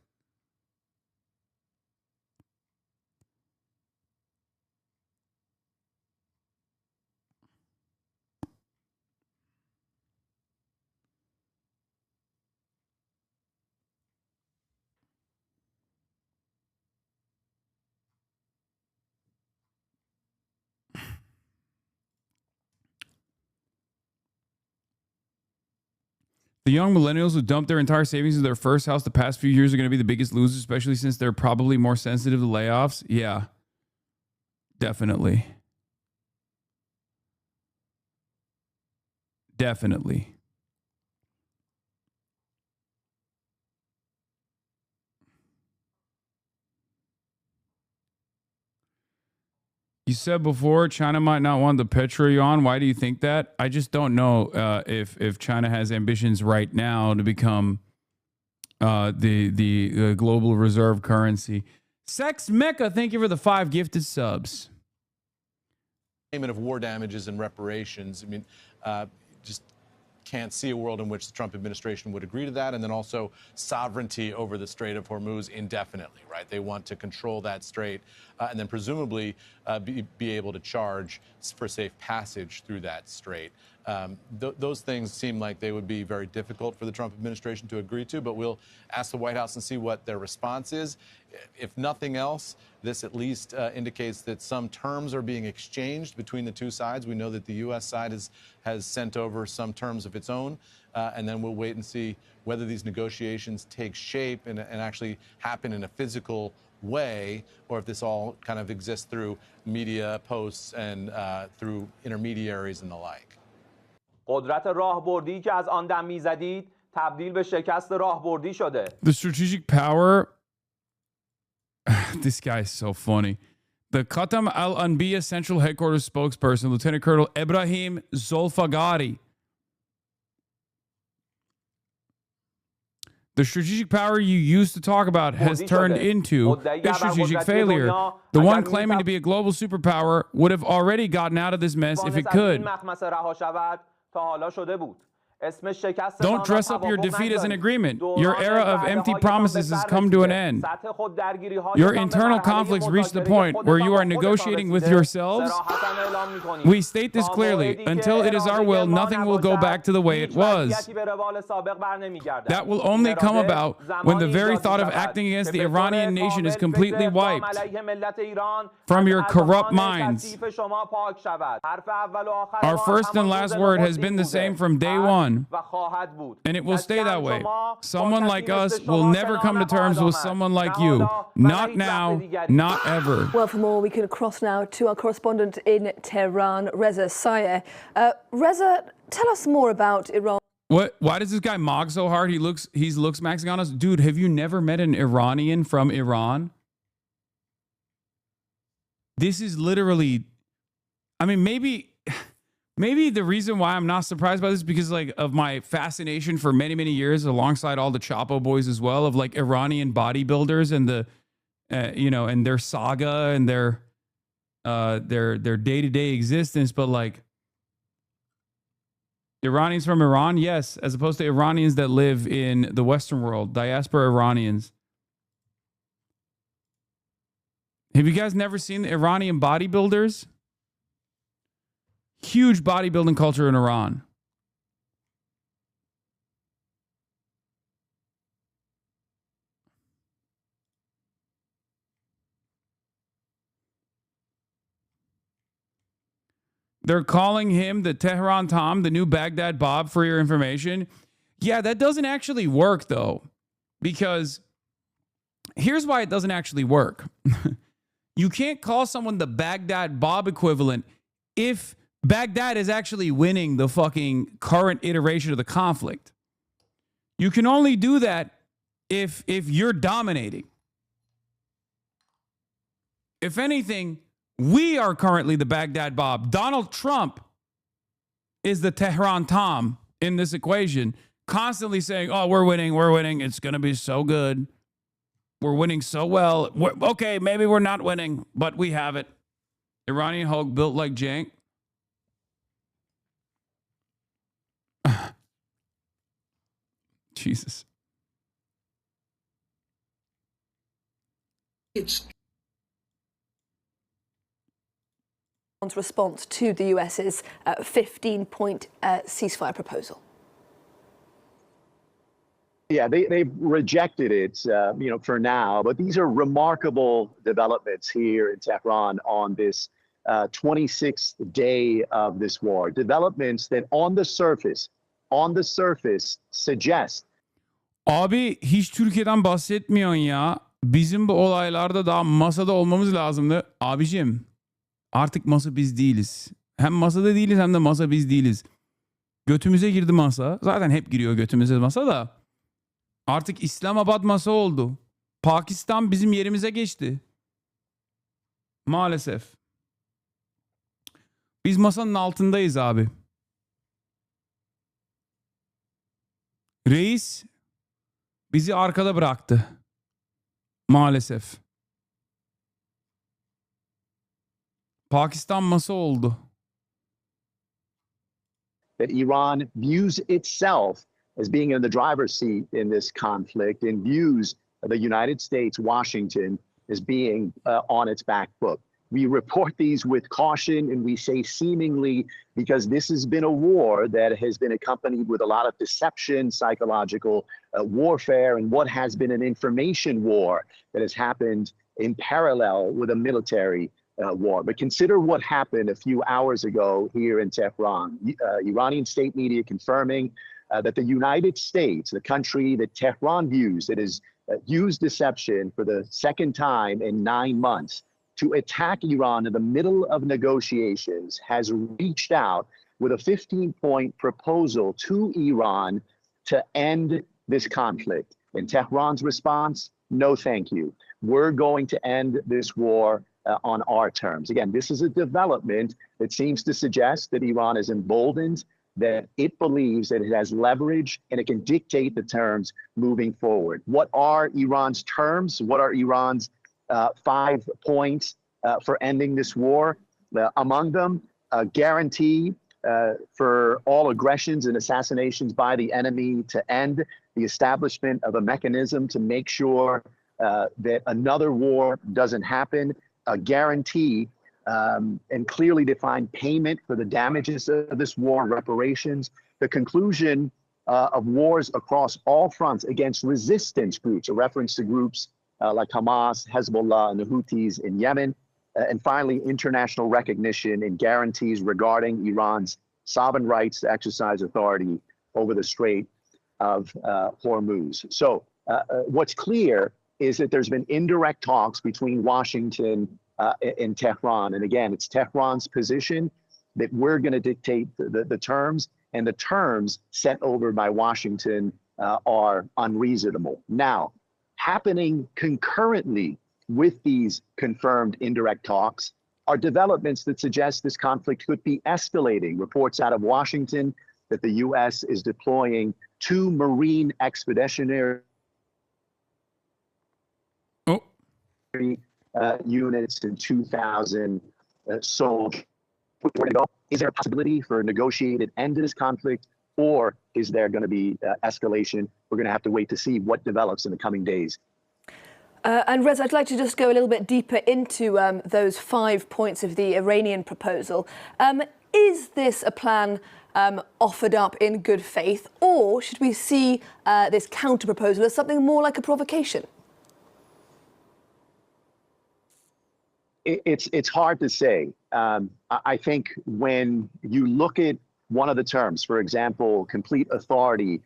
The young millennials who dumped their entire savings into their first house the past few years are going to be the biggest losers, especially since they're probably more sensitive to layoffs. Yeah, definitely. Definitely. You said before China might not want the petro-yuan. Why do you think that? I just don't know if China has ambitions right now to become the global reserve currency. Sex Mecca, thank you for the 5 gifted subs. Payment of war damages and reparations. I mean, just can't see a world in which the Trump administration would agree to that. And then also sovereignty over the Strait of Hormuz indefinitely, right? They want to control that strait and then presumably be able to charge for safe passage through that strait. Those things seem like they would be very difficult for the Trump administration to agree to, but we'll ask the White House and see what their response is. If nothing else, this at least indicates that some terms are being exchanged between the two sides. We know that the U.S. side has sent over some terms of its own, and then we'll wait and see whether these negotiations take shape and actually happen in a physical way, or if this all kind of exists through media posts and through intermediaries and the like. قدرت راهبردی که از آن دم می‌زدید تبدیل به شکست راهبردی شده. The strategic power. This guy is so funny. The Qatam al-Anbiya Central Headquarters spokesperson, Lieutenant Colonel Ibrahim Zolfagari. The strategic power you used to talk about has turned into a strategic failure. The one claiming to be a global superpower would have already gotten out of this mess if it could. Don't dress up your defeat as an agreement. Your era of empty promises has come to an end. Your internal conflicts reach the point where you are negotiating with yourselves. We state this clearly. Until it is our will, nothing will go back to the way it was. That will only come about when the very thought of acting against the Iranian nation is completely wiped from your corrupt minds. Our first and last word has been the same from day one. And it will stay that way. Someone like us will never come to terms with someone like you. Not now, not ever. Well, for more, we can cross now to our correspondent in Tehran, Reza Sayeh. Reza, tell us more about Iran. What? Why does this guy mog so hard? He looks Mexicanos. Dude, have you never met an Iranian from Iran? This is literally, I mean, maybe the reason why I'm not surprised by this is because like of my fascination for many, many years alongside all the Chapo boys as well, of like Iranian bodybuilders and the, and their saga and their day-to-day existence. But like Iranians from Iran, yes, as opposed to Iranians that live in the Western world, diaspora Iranians. Have you guys never seen the Iranian bodybuilders? Huge bodybuilding culture in Iran. They're calling him the Tehran Tom, the new Baghdad Bob, for your information. Yeah, that doesn't actually work, though, because here's why it doesn't actually work. You can't call someone the Baghdad Bob equivalent if Baghdad is actually winning the fucking current iteration of the conflict. You can only do that if you're dominating. If anything, we are currently the Baghdad Bob. Donald Trump is the Tehran Tom in this equation, constantly saying, oh, we're winning. It's going to be so good. We're winning so well. Okay, maybe we're not winning, but we have it. Iranian Hulk built like jank. Jesus. It's response to the US's 15-point ceasefire proposal. Yeah, they've rejected it, for now. But these are remarkable developments here in Tehran on this 26th day of this war. Developments that on the surface suggest. Abi hiç Türkiye'den bahsetmiyorsun ya. Bizim bu olaylarda daha masada olmamız lazımdı. Abicim artık masa biz değiliz. Hem masada değiliz hem de masa biz değiliz. Götümüze girdi masa. Zaten hep giriyor götümüze masa da. Artık İslamabad masa oldu. Pakistan bizim yerimize geçti. Maalesef. Biz masanın altındayız abi. Reis bizi arkada bıraktı. Maalesef. Pakistan masa oldu. That Iran views itself as being in the driver's seat in this conflict and views the United States, Washington, as being on its back foot. We report these with caution, and we say seemingly because this has been a war that has been accompanied with a lot of deception, psychological warfare, and what has been an information war that has happened in parallel with a military war. But consider what happened a few hours ago here in Tehran. Iranian state media confirming that the United States, the country that Tehran views that has used deception for the second time in 9 months to attack Iran in the middle of negotiations, has reached out with a 15-point proposal to Iran to end this conflict. And Tehran's response, no thank you. We're going to end this war on our terms. Again, this is a development that seems to suggest that Iran is emboldened, that it believes that it has leverage and it can dictate the terms moving forward. What are Iran's terms? What are Iran's 5 points for ending this war? Among them, a guarantee for all aggressions and assassinations by the enemy to end, the establishment of a mechanism to make sure that another war doesn't happen, a guarantee and clearly defined payment for the damages of this war, reparations, the conclusion of wars across all fronts against resistance groups, a reference to groups like Hamas, Hezbollah, and the Houthis in Yemen, and finally, international recognition and guarantees regarding Iran's sovereign rights to exercise authority over the Strait of Hormuz. So what's clear is that there's been indirect talks between Washington and Tehran. And again, it's Tehran's position that we're going to dictate the terms, and the terms set over by Washington are unreasonable. Now, happening concurrently with these confirmed indirect talks are developments that suggest this conflict could be escalating. Reports out of Washington that the U.S. is deploying 2 Marine expeditionary units and 2,000 soldiers. Is there a possibility for a negotiated end to this conflict, or is there going to be escalation? We're going to have to wait to see what develops in the coming days. And Reza, I'd like to just go a little bit deeper into those 5 points of the Iranian proposal. Is this a plan offered up in good faith, or should we see this counter-proposal as something more like a provocation? It's hard to say. I think when you look at one of the terms, for example, complete authority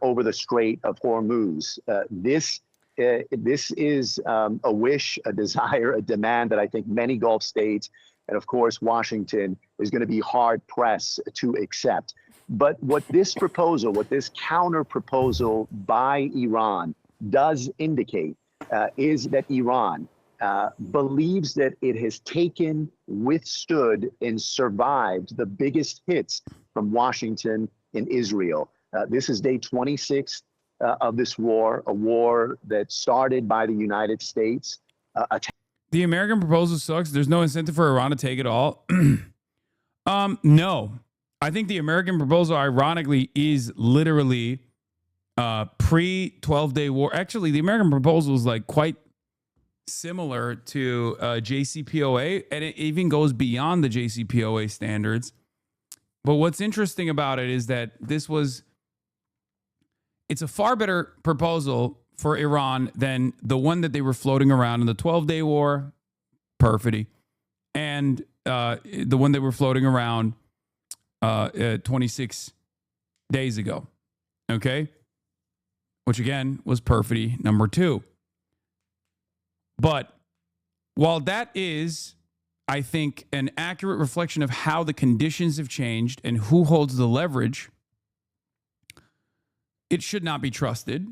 over the Strait of Hormuz, this is a wish, a desire, a demand that I think many Gulf states, and of course Washington, is going to be hard pressed to accept. But what this proposal, what this counter proposal by Iran does indicate is that Iran believes that it has taken, withstood, and survived the biggest hits from Washington and Israel. This is day 26 of this war, a war that started by the United States. The American proposal sucks. There's no incentive for Iran to take it all. No. I think the American proposal, ironically, is literally pre-12-day war. Actually, the American proposal is like quite similar to JCPOA, and it even goes beyond the JCPOA standards. But what's interesting about it is that it's a far better proposal for Iran than the one that they were floating around in the 12-day war, perfidy, and the one they were floating around 26 days ago, okay? Which, again, was perfidy number 2. But while that is, I think, an accurate reflection of how the conditions have changed and who holds the leverage, it should not be trusted,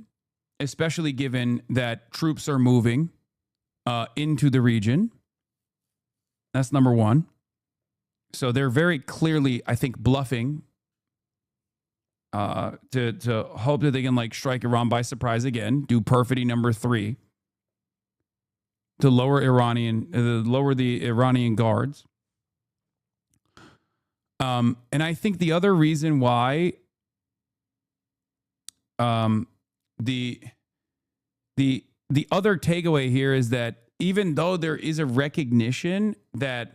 especially given that troops are moving into the region. That's number 1. So they're very clearly, I think, bluffing to hope that they can like strike Iran by surprise again, do perfidy number 3. To lower the Iranian guards. And I think the other reason why the other takeaway here is that even though there is a recognition that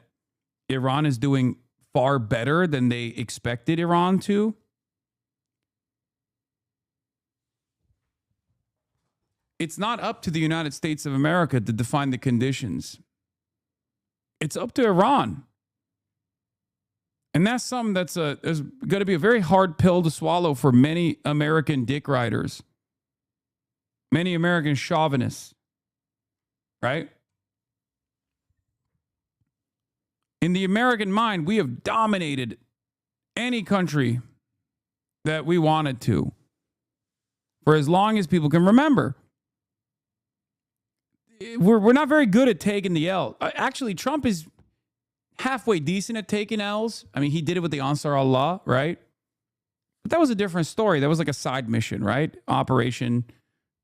Iran is doing far better than they expected Iran to, it's not up to the United States of America to define the conditions. It's up to Iran. And that's something that's going to be a very hard pill to swallow for many American dick riders, many American chauvinists, right? In the American mind, we have dominated any country that we wanted to for as long as people can remember. We're not very good at taking the L. Actually, Trump is halfway decent at taking L's. I mean, he did it with the Ansar Allah, right? But that was a different story. That was like a side mission, right? Operation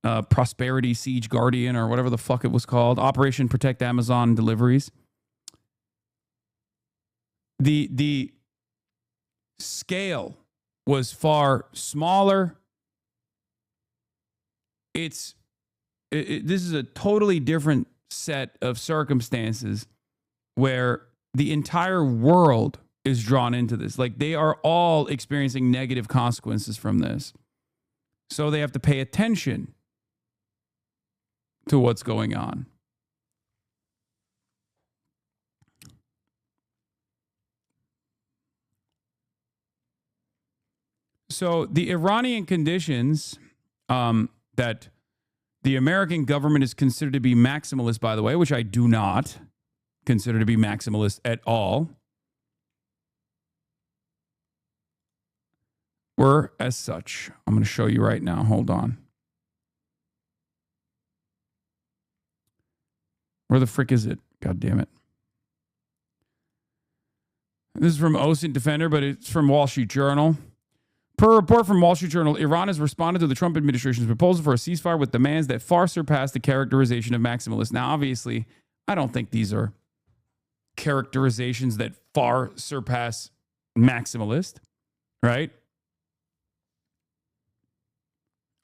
Prosperity Siege Guardian, or whatever the fuck it was called. Operation Protect Amazon Deliveries. The scale was far smaller. This is a totally different set of circumstances where the entire world is drawn into this. Like, they are all experiencing negative consequences from this. So they have to pay attention to what's going on. So the Iranian conditions that the American government is considered to be maximalist, by the way, which I do not consider to be maximalist at all, were as such. I'm going to show you right now. Hold on. Where the frick is it? God damn it. This is from OSINT Defender, but it's from Wall Street Journal. Per a report from Wall Street Journal, Iran has responded to the Trump administration's proposal for a ceasefire with demands that far surpass the characterization of maximalist. Now, obviously, I don't think these are characterizations that far surpass maximalist, right?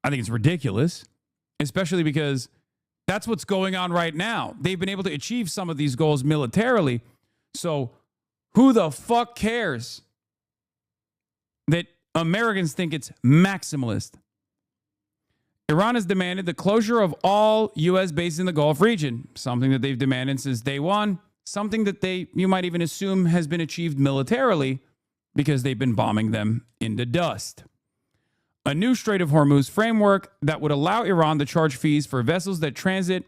I think it's ridiculous, especially because that's what's going on right now. They've been able to achieve some of these goals militarily. So who the fuck cares that Americans think it's maximalist? Iran has demanded the closure of all U.S. bases in the Gulf region, something that they've demanded since day one, something that you might even assume has been achieved militarily because they've been bombing them into dust. A new Strait of Hormuz framework that would allow Iran to charge fees for vessels that transit.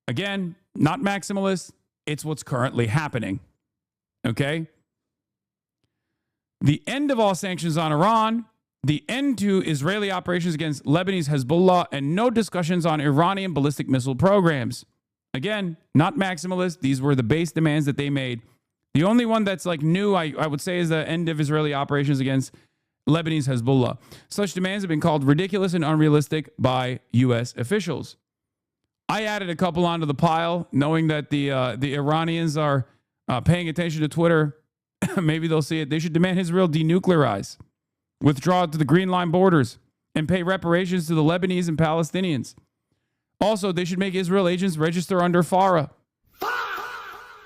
Again, not maximalist. It's what's currently happening. Okay? The end of all sanctions on Iran, the end to Israeli operations against Lebanese Hezbollah, and no discussions on Iranian ballistic missile programs. Again, not maximalist. These were the base demands that they made. The only one that's like new, I would say, is the end of Israeli operations against Lebanese Hezbollah. Such demands have been called ridiculous and unrealistic by U.S. officials. I added a couple onto the pile, knowing that the Iranians are paying attention to Twitter. Maybe they'll see it. They should demand Israel denuclearize, withdraw to the Green Line borders, and pay reparations to the Lebanese and Palestinians. Also, they should make Israel agents register under FARA.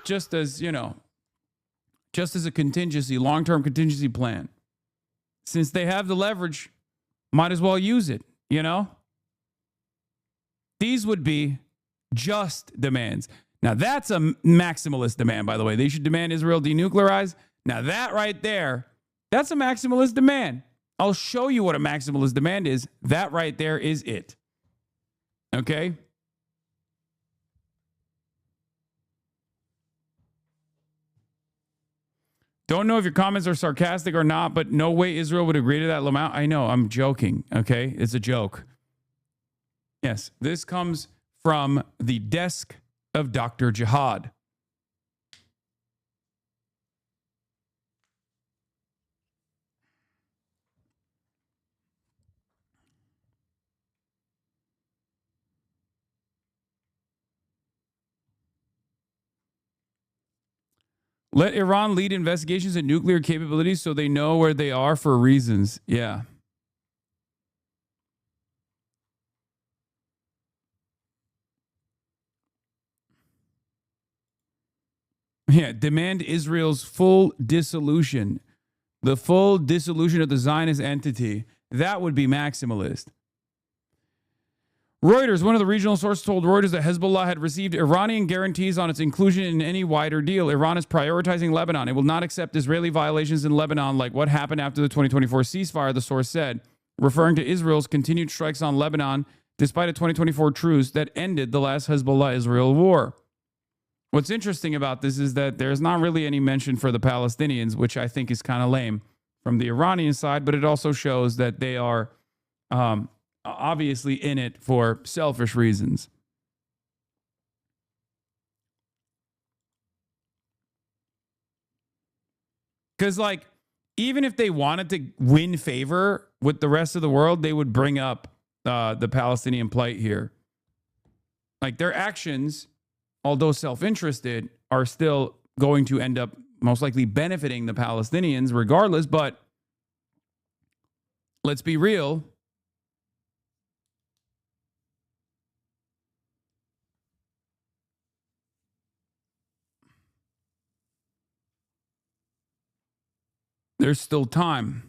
Just as, just as a contingency, long-term contingency plan. Since they have the leverage, might as well use it, These would be just demands. Now, that's a maximalist demand, by the way. They should demand Israel denuclearize. Now, that right there, that's a maximalist demand. I'll show you what a maximalist demand is. That right there is it. Okay? Don't know if your comments are sarcastic or not, but no way Israel would agree to that amount. I know, I'm joking, okay? It's a joke. Yes, this comes from the desk of Dr. Jihad. Let Iran lead investigations in nuclear capabilities so they know where they are for reasons. Yeah. Yeah, demand Israel's full dissolution. The full dissolution of the Zionist entity. That would be maximalist. Reuters, one of the regional sources told Reuters that Hezbollah had received Iranian guarantees on its inclusion in any wider deal. Iran is prioritizing Lebanon. It will not accept Israeli violations in Lebanon like what happened after the 2024 ceasefire, the source said, referring to Israel's continued strikes on Lebanon despite a 2024 truce that ended the last Hezbollah-Israel war. What's interesting about this is that there's not really any mention for the Palestinians, which I think is kind of lame from the Iranian side, but it also shows that they are obviously in it for selfish reasons. Because, like, even if they wanted to win favor with the rest of the world, they would bring up the Palestinian plight here. Like, their actions, although self-interested, are still going to end up most likely benefiting the Palestinians regardless. But let's be real. There's still time.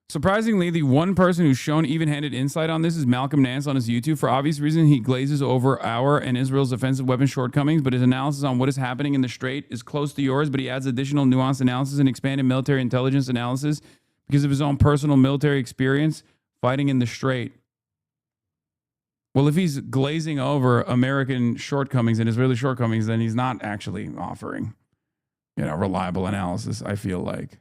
Surprisingly, the one person who's shown even-handed insight on this is Malcolm Nance on his YouTube. For obvious reason, he glazes over our and Israel's offensive weapon shortcomings, but his analysis on what is happening in the Strait is close to yours, but he adds additional nuanced analysis and expanded military intelligence analysis because of his own personal military experience fighting in the Strait. Well, if he's glazing over American shortcomings and Israeli shortcomings, then he's not actually offering, reliable analysis, I feel like.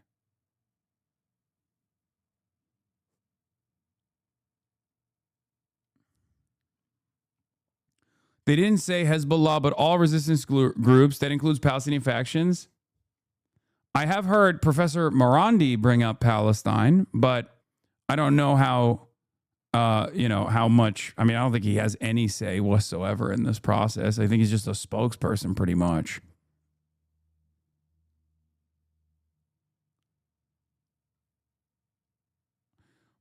They didn't say Hezbollah, but all resistance groups. That includes Palestinian factions. I have heard Professor Morandi bring up Palestine, but I don't know how much. I mean, I don't think he has any say whatsoever in this process. I think he's just a spokesperson pretty much.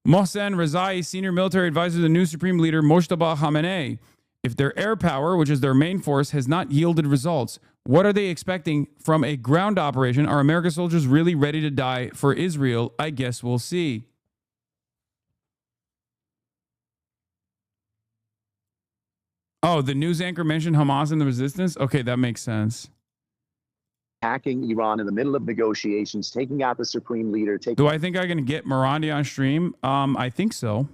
Mohsen Rezai, senior military advisor to the new supreme leader Mojtaba Khamenei. If their air power, which is their main force, has not yielded results, what are they expecting from a ground operation? Are American soldiers really ready to die for Israel? I guess we'll see. Oh, the news anchor mentioned Hamas and the resistance? Okay, that makes sense. Attacking Iran in the middle of negotiations, taking out the supreme leader. Do I think I can get Morandi on stream? I think so.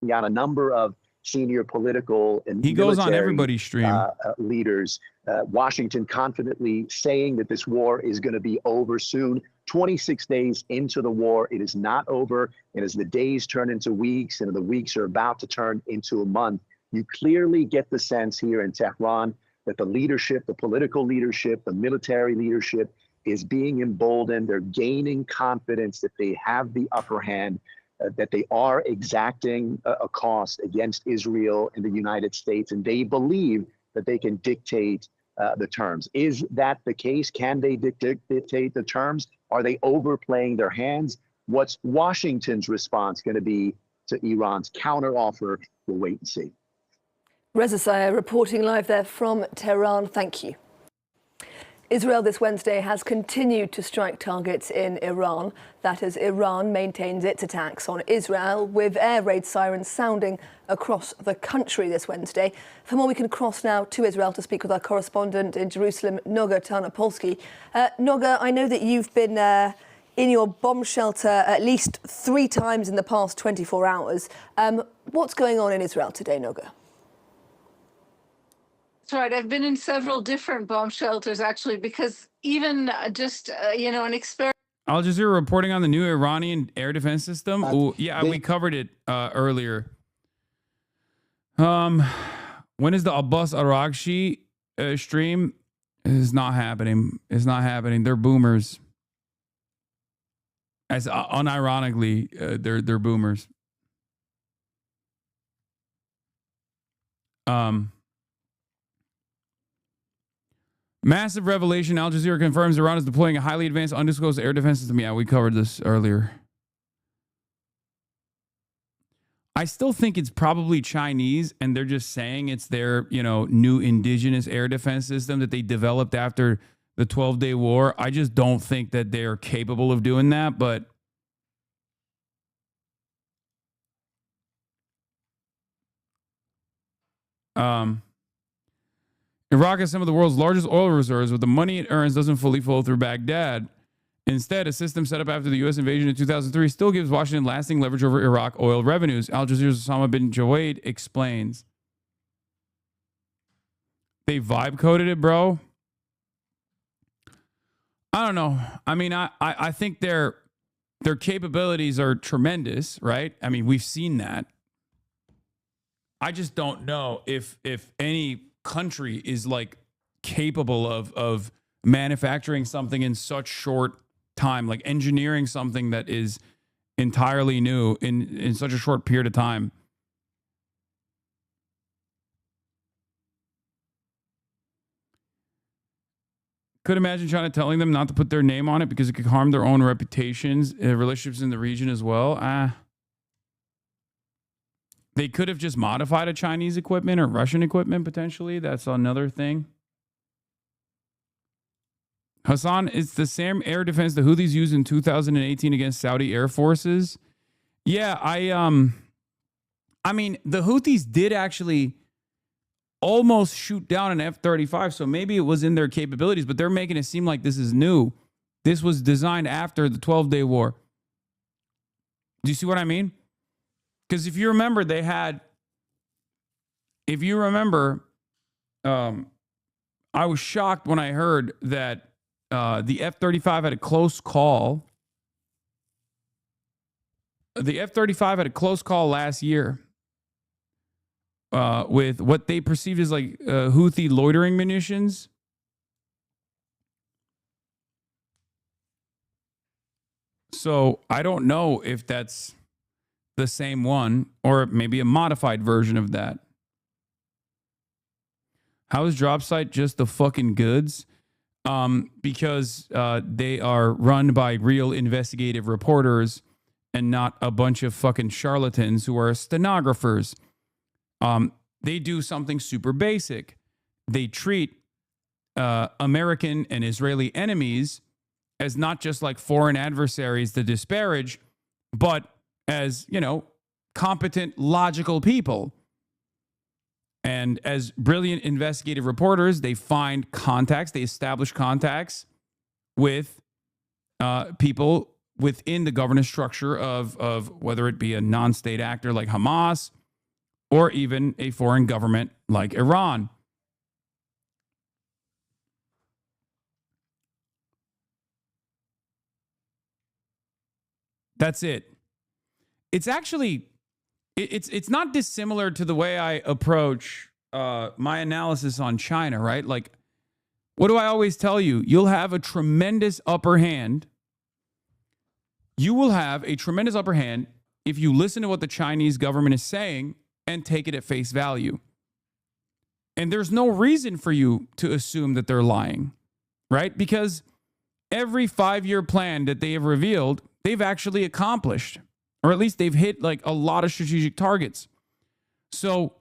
Got a number of senior political and he goes on everybody's stream leaders. Washington confidently saying that this war is going to be over soon. 26 days into the war, it is not over. And as the days turn into weeks and the weeks are about to turn into a month, you clearly get the sense here in Tehran that the leadership, the political leadership, the military leadership is being emboldened. They're gaining confidence that they have the upper hand, that they are exacting a cost against Israel and the United States, and they believe that they can dictate the terms. Is that the case? Can they dictate the terms? Are they overplaying their hands? What's Washington's response going to be to Iran's counteroffer? We'll wait and see. Reza Sayed reporting live there from Tehran. Thank you. Israel this Wednesday has continued to strike targets in Iran. That as Iran maintains its attacks on Israel, with air raid sirens sounding across the country this Wednesday. For more, we can cross now to Israel to speak with our correspondent in Jerusalem, Noga Tarnopolsky. Noga, I know that you've been in your bomb shelter at least 3 times in the past 24 hours. What's going on in Israel today, Noga? That's right. I've been in several different bomb shelters, actually, because even just, an experiment. Al Jazeera reporting on the new Iranian air defense system. We covered it earlier. When is the Abbas Araghchi stream? It's not happening. It's not happening. They're boomers. As unironically, they're boomers. Massive revelation. Al Jazeera confirms Iran is deploying a highly advanced undisclosed air defense system. Yeah, we covered this earlier. I still think it's probably Chinese, and they're just saying it's their, new indigenous air defense system that they developed after the 12-day war. I just don't think that they're capable of doing that, but Iraq has some of the world's largest oil reserves, but the money it earns doesn't fully flow through Baghdad. Instead, a system set up after the U.S. invasion in 2003 still gives Washington lasting leverage over Iraq oil revenues. Al Jazeera's Osama bin Jawed explains. They vibe coded it, bro. I don't know. I mean, I think their capabilities are tremendous, right? I mean, we've seen that. I just don't know if any country is like capable of manufacturing something in such short time, like engineering something that is entirely new in such a short period of time. Could imagine China telling them not to put their name on it because it could harm their own reputations, relationships in the region as well. They could have just modified a Chinese equipment or Russian equipment potentially. That's another thing. Hassan, it's the same air defense the Houthis used in 2018 against Saudi air forces. Yeah, I mean, the Houthis did actually almost shoot down an F-35, so maybe it was in their capabilities, but they're making it seem like this is new. This was designed after the 12-day war. Do you see what I mean? Because if you remember, I was shocked when I heard that the F-35 had a close call. The F-35 had a close call last year with what they perceived as like Houthi loitering munitions. So I don't know if that's the same one or maybe a modified version of that. How is Drop Site just the fucking goods? Because they are run by real investigative reporters and not a bunch of fucking charlatans who are stenographers. They do something super basic. They treat American and Israeli enemies as not just like foreign adversaries to disparage, but as, competent, logical people. And as brilliant investigative reporters, they find contacts, they establish contacts with people within the governance structure of whether it be a non-state actor like Hamas or even a foreign government like Iran. That's it. It's actually, it's not dissimilar to the way I approach my analysis on China, right? Like, what do I always tell you? You'll have a tremendous upper hand. You will have a tremendous upper hand if you listen to what the Chinese government is saying and take it at face value. And there's no reason for you to assume that they're lying, right? Because every 5-year plan that they have revealed, they've actually accomplished, or at least they've hit like a lot of strategic targets. So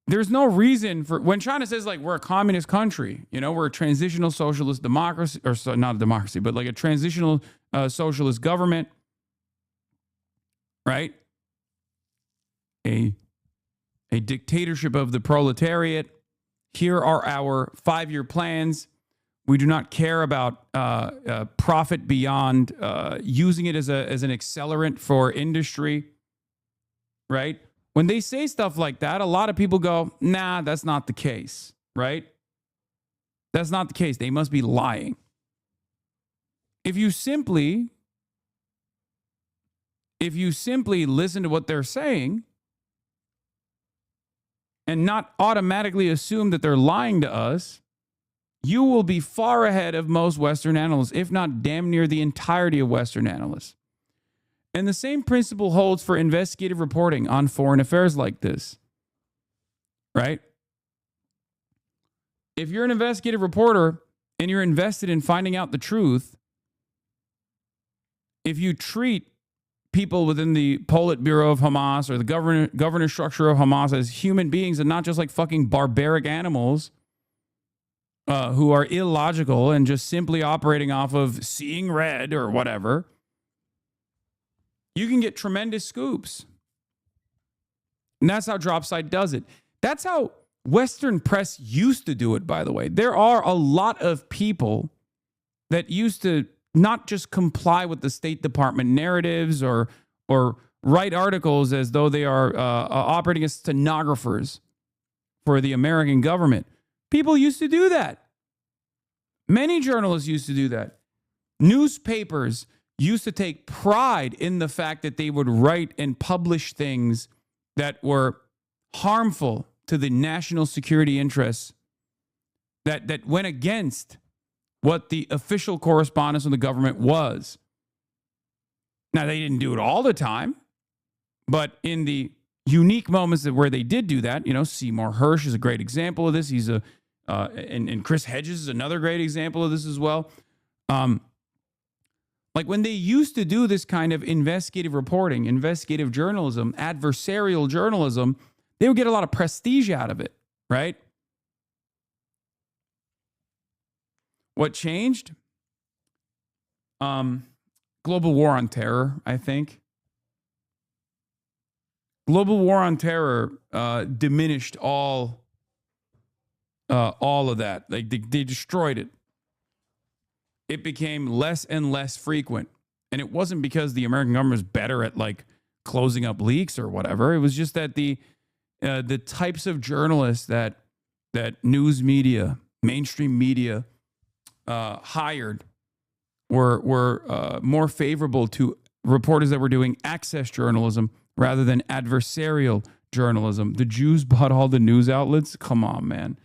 there's no reason for, when China says like we're a communist country, we're a transitional socialist democracy, or not a democracy, but like a transitional socialist government, right? A dictatorship of the proletariat. Here are our 5-year plans. We do not care about profit beyond using it as an accelerant for industry, right? When they say stuff like that, a lot of people go, nah, that's not the case, right? That's not the case. They must be lying. If you simply listen to what they're saying and not automatically assume that they're lying to us, you will be far ahead of most Western analysts, if not damn near the entirety of Western analysts. And the same principle holds for investigative reporting on foreign affairs like this, right? If you're an investigative reporter and you're invested in finding out the truth, if you treat people within the Politburo of Hamas or the governance structure of Hamas as human beings and not just like fucking barbaric animals who are illogical and just simply operating off of seeing red or whatever, you can get tremendous scoops. And that's how Dropsite does it. That's how Western press used to do it, by the way. There are a lot of people that used to not just comply with the State Department narratives or write articles as though they are operating as stenographers for the American government. People used to do that. Many journalists used to do that. Newspapers used to take pride in the fact that they would write and publish things that were harmful to the national security interests, that went against what the official correspondence of the government was. Now, they didn't do it all the time, but in the unique moments where they did do that, Seymour Hersh is a great example of this. He's and Chris Hedges is another great example of this as well. Like when they used to do this kind of investigative reporting, investigative journalism, adversarial journalism, they would get a lot of prestige out of it, right? What changed? Global war on terror, I think. Global war on terror diminished all of that. Like they destroyed it. It became less and less frequent. And it wasn't because the American government was better at like closing up leaks or whatever. It was just that the types of journalists that news media, mainstream media hired were more favorable to reporters that were doing access journalism rather than adversarial journalism. The Jews bought all the news outlets. Come on, man.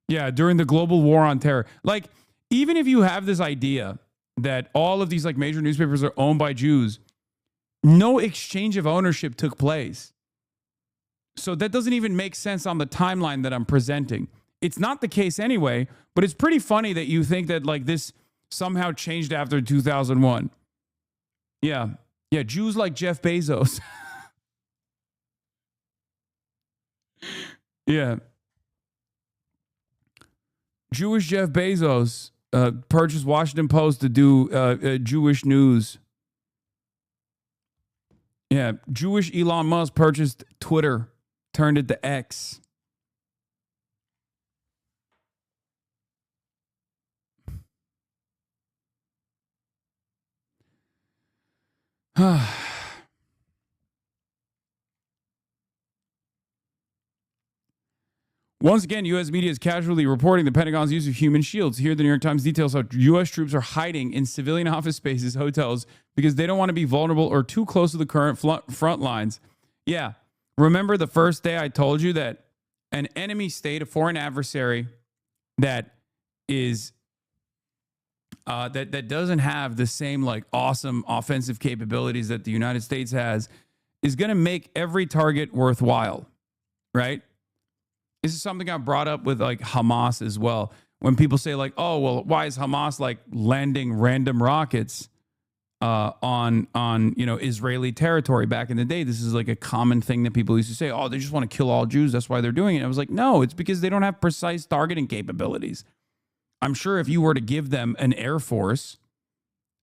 Yeah, during the global war on terror. Like, even if you have this idea that all of these like major newspapers are owned by Jews, no exchange of ownership took place. So that doesn't even make sense on the timeline that I'm presenting. It's not the case anyway, but it's pretty funny that you think that like this somehow changed after 2001. Yeah, Jews like Jeff Bezos. Yeah. Jewish Jeff Bezos purchased Washington Post to do Jewish news. Yeah, Jewish Elon Musk purchased Twitter, turned it to X. Once again, U.S. media is casually reporting the Pentagon's use of human shields. Here, the New York Times details how U.S. troops are hiding in civilian office spaces, hotels, because they don't want to be vulnerable or too close to the current front lines. Yeah. Remember the first day I told you that an enemy state, a foreign adversary that is that doesn't have the same like awesome offensive capabilities that the United States has is going to make every target worthwhile, right? This is something I brought up with like Hamas as well. When people say like, oh, well, why is Hamas like landing random rockets on Israeli territory back in the day? This is like a common thing that people used to say, oh, they just want to kill all Jews. That's why they're doing it. And I was like, no, it's because they don't have precise targeting capabilities. I'm sure if you were to give them an air force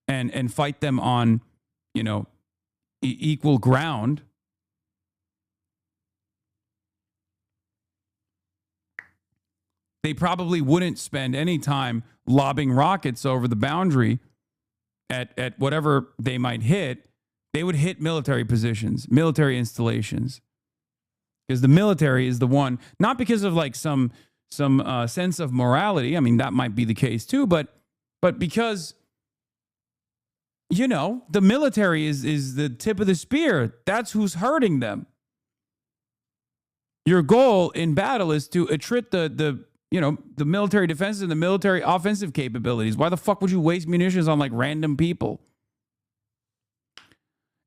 and fight them on, equal ground, they probably wouldn't spend any time lobbing rockets over the boundary at whatever they might hit. They would hit military positions, military installations. Because the military is the one, not because of like some sense of morality. I mean, that might be the case too, but because, the military is the tip of the spear. That's who's hurting them. Your goal in battle is to attrit the military defense and the military offensive capabilities. Why the fuck would you waste munitions on like random people?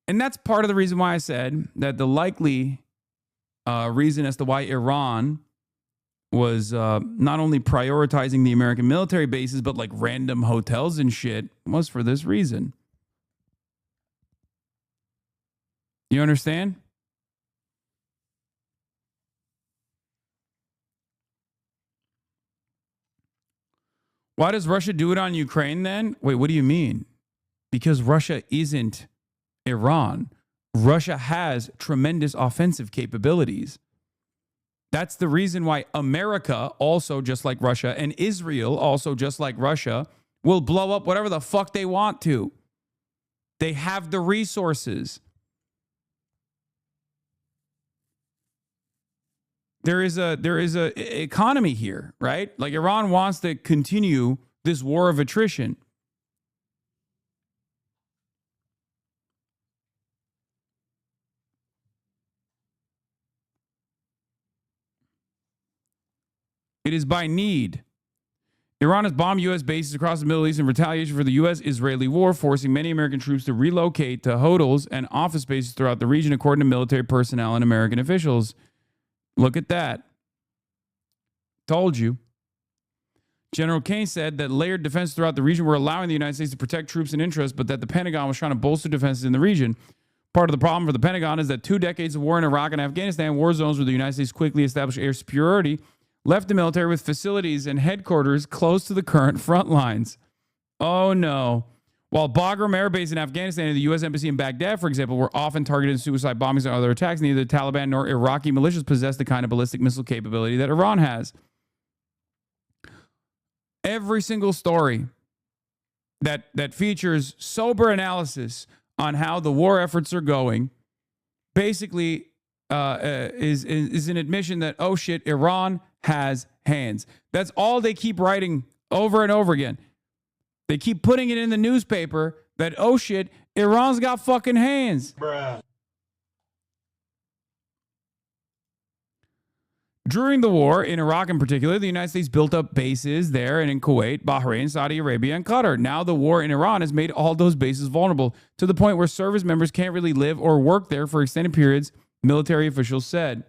And that's part of the reason why I said that the likely reason as to why Iran not only prioritizing the American military bases, but like random hotels and shit, was for this reason. You understand? Why does Russia do it on Ukraine then? Wait, what do you mean? Because Russia isn't Iran. Russia has tremendous offensive capabilities. That's the reason why America, also just like Russia, and Israel, also just like Russia, will blow up whatever the fuck they want to. They have the resources. There is a economy here, right? Like Iran wants to continue this war of attrition. It is by need. Iran has bombed U.S. bases across the Middle East in retaliation for the U.S.-Israeli war, forcing many American troops to relocate to hotels and office bases throughout the region, according to military personnel and American officials. Look at that. Told you. General Kane said that layered defense throughout the region were allowing the United States to protect troops and interests, but that the Pentagon was trying to bolster defenses in the region. Part of the problem for the Pentagon is that 2 decades of war in Iraq and Afghanistan, war zones where the United States quickly established air superiority, left the military with facilities and headquarters close to the current front lines. Oh no. While Bagram Air Base in Afghanistan and the U.S. Embassy in Baghdad, for example, were often targeted in suicide bombings and other attacks, neither the Taliban nor Iraqi militias possess the kind of ballistic missile capability that Iran has. Every single story that features sober analysis on how the war efforts are going basically is an admission that, oh shit, Iran has hands. That's all they keep writing over and over again. They keep putting it in the newspaper that, oh shit, Iran's got fucking hands. Bruh. During the war, in Iraq in particular, the United States built up bases there and in Kuwait, Bahrain, Saudi Arabia, and Qatar. Now the war in Iran has made all those bases vulnerable to the point where service members can't really live or work there for extended periods, military officials said.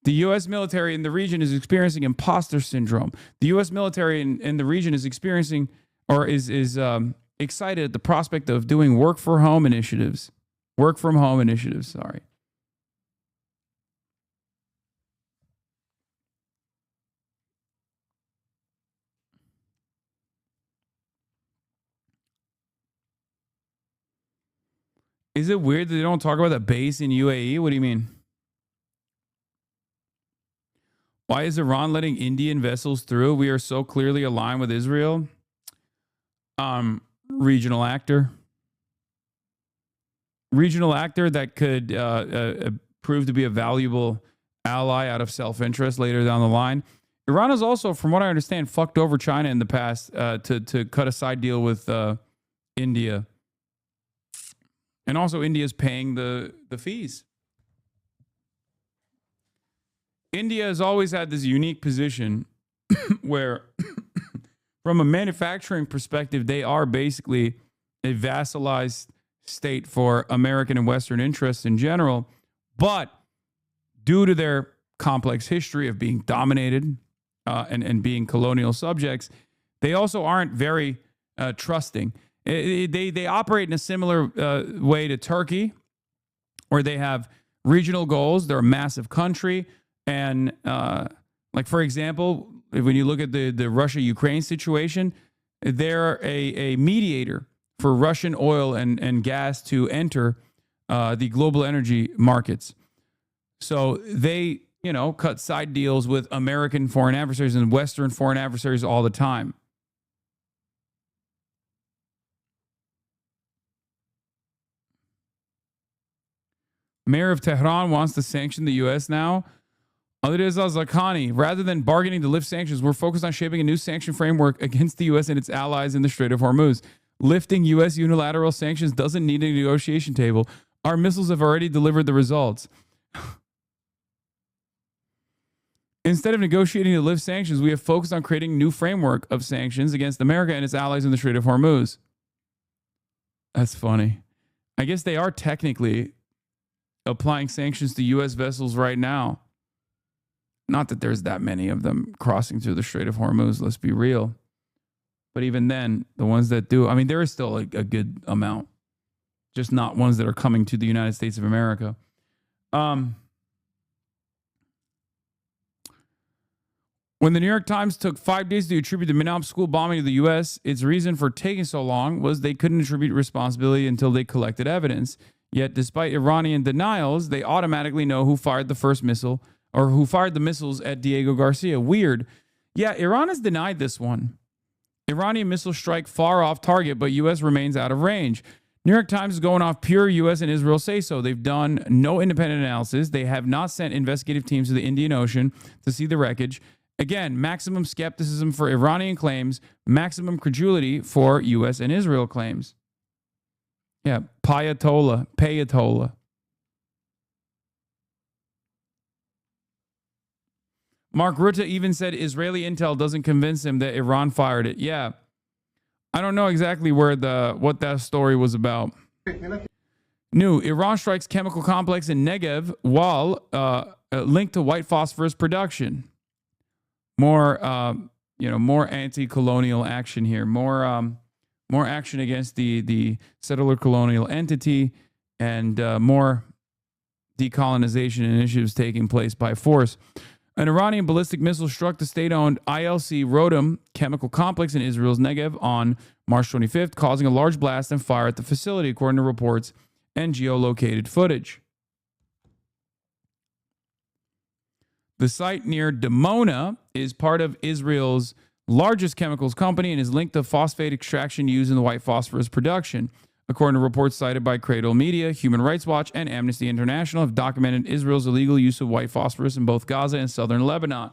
The U.S. military in the region is experiencing imposter syndrome. The U.S. military in the region is experiencing or is excited at the prospect of doing work from home initiatives. Sorry. Is it weird that they don't talk about the base in UAE? What do you mean? Why is Iran letting Indian vessels through? We are so clearly aligned with Israel. Regional actor. Regional actor that could prove to be a valuable ally out of self-interest later down the line. Iran has also, from what I understand, fucked over China in the past to cut a side deal with India. And also India's paying the fees. India has always had this unique position where, from a manufacturing perspective, they are basically a vassalized state for American and Western interests in general. But due to their complex history of being dominated and being colonial subjects, they also aren't very trusting. They operate in a similar way to Turkey, where they have regional goals. They're a massive country. And like, for example, when you look at the Russia-Ukraine situation, they're a mediator for Russian oil and gas to enter the global energy markets. So they, cut side deals with American foreign adversaries and Western foreign adversaries all the time. Mayor of Tehran wants to sanction the U.S. now. Alireza Zaghani, rather than bargaining to lift sanctions, we're focused on shaping a new sanction framework against the U.S. and its allies in the Strait of Hormuz. Lifting U.S. unilateral sanctions doesn't need a negotiation table. Our missiles have already delivered the results. Instead of negotiating to lift sanctions, we have focused on creating a new framework of sanctions against America and its allies in the Strait of Hormuz. That's funny. I guess they are technically applying sanctions to U.S. vessels right now. Not that there's that many of them crossing through the Strait of Hormuz, let's be real. But even then, the ones that do, I mean, there is still a good amount, just not ones that are coming to the United States of America. When the New York Times took 5 days to attribute the Minab school bombing to the U.S., its reason for taking so long was they couldn't attribute responsibility until they collected evidence. Yet, despite Iranian denials, they automatically know who fired the first missile or who fired the missiles at Diego Garcia. Weird. Yeah, Iran has denied this one. Iranian missile strike far off target, but U.S. remains out of range. New York Times is going off pure U.S. and Israel say-so. They've done no independent analysis. They have not sent investigative teams to the Indian Ocean to see the wreckage. Again, maximum skepticism for Iranian claims, maximum credulity for U.S. and Israel claims. Yeah, Payatollah. Mark Rutte even said Israeli intel doesn't convince him that Iran fired it. Yeah, I don't know exactly what that story was about. New, Iran strikes chemical complex in Negev while linked to white phosphorus production. More anti-colonial action here. More action against the settler colonial entity, and more decolonization initiatives taking place by force. An Iranian ballistic missile struck the state-owned ILC Rodam chemical complex in Israel's Negev on March 25th, causing a large blast and fire at the facility, according to reports and geolocated footage. The site near Dimona is part of Israel's largest chemicals company and is linked to phosphate extraction used in the white phosphorus production. According to reports cited by Cradle Media, Human Rights Watch, and Amnesty International have documented Israel's illegal use of white phosphorus in both Gaza and southern Lebanon.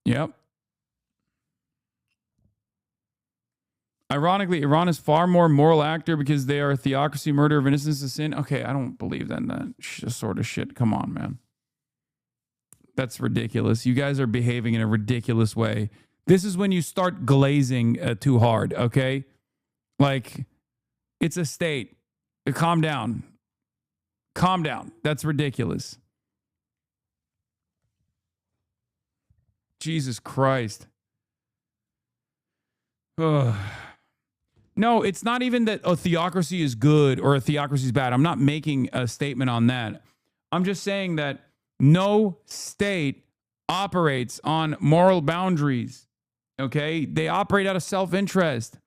Yep. Ironically, Iran is far more moral actor because they are a theocracy, murder of innocence, a sin. Okay, I don't believe that sort of shit. Come on, man. That's ridiculous. You guys are behaving in a ridiculous way. This is when you start glazing too hard, okay? Like, it's a state. Calm down. Calm down. That's ridiculous. Jesus Christ. Ugh. No, it's not even that a theocracy is good or a theocracy is bad. I'm not making a statement on that. I'm just saying that no state operates on moral boundaries, okay? They operate out of self-interest.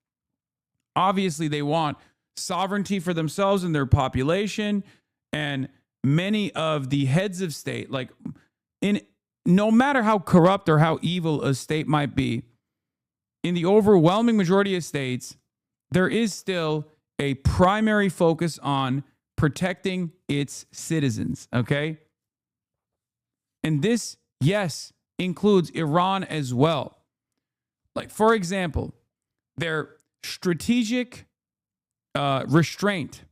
Obviously, they want sovereignty for themselves and their population, and many of the heads of state, like, no matter how corrupt or how evil a state might be, in the overwhelming majority of states, there is still a primary focus on protecting its citizens, okay? And this, yes, includes Iran as well. Like, for example, their strategic restraint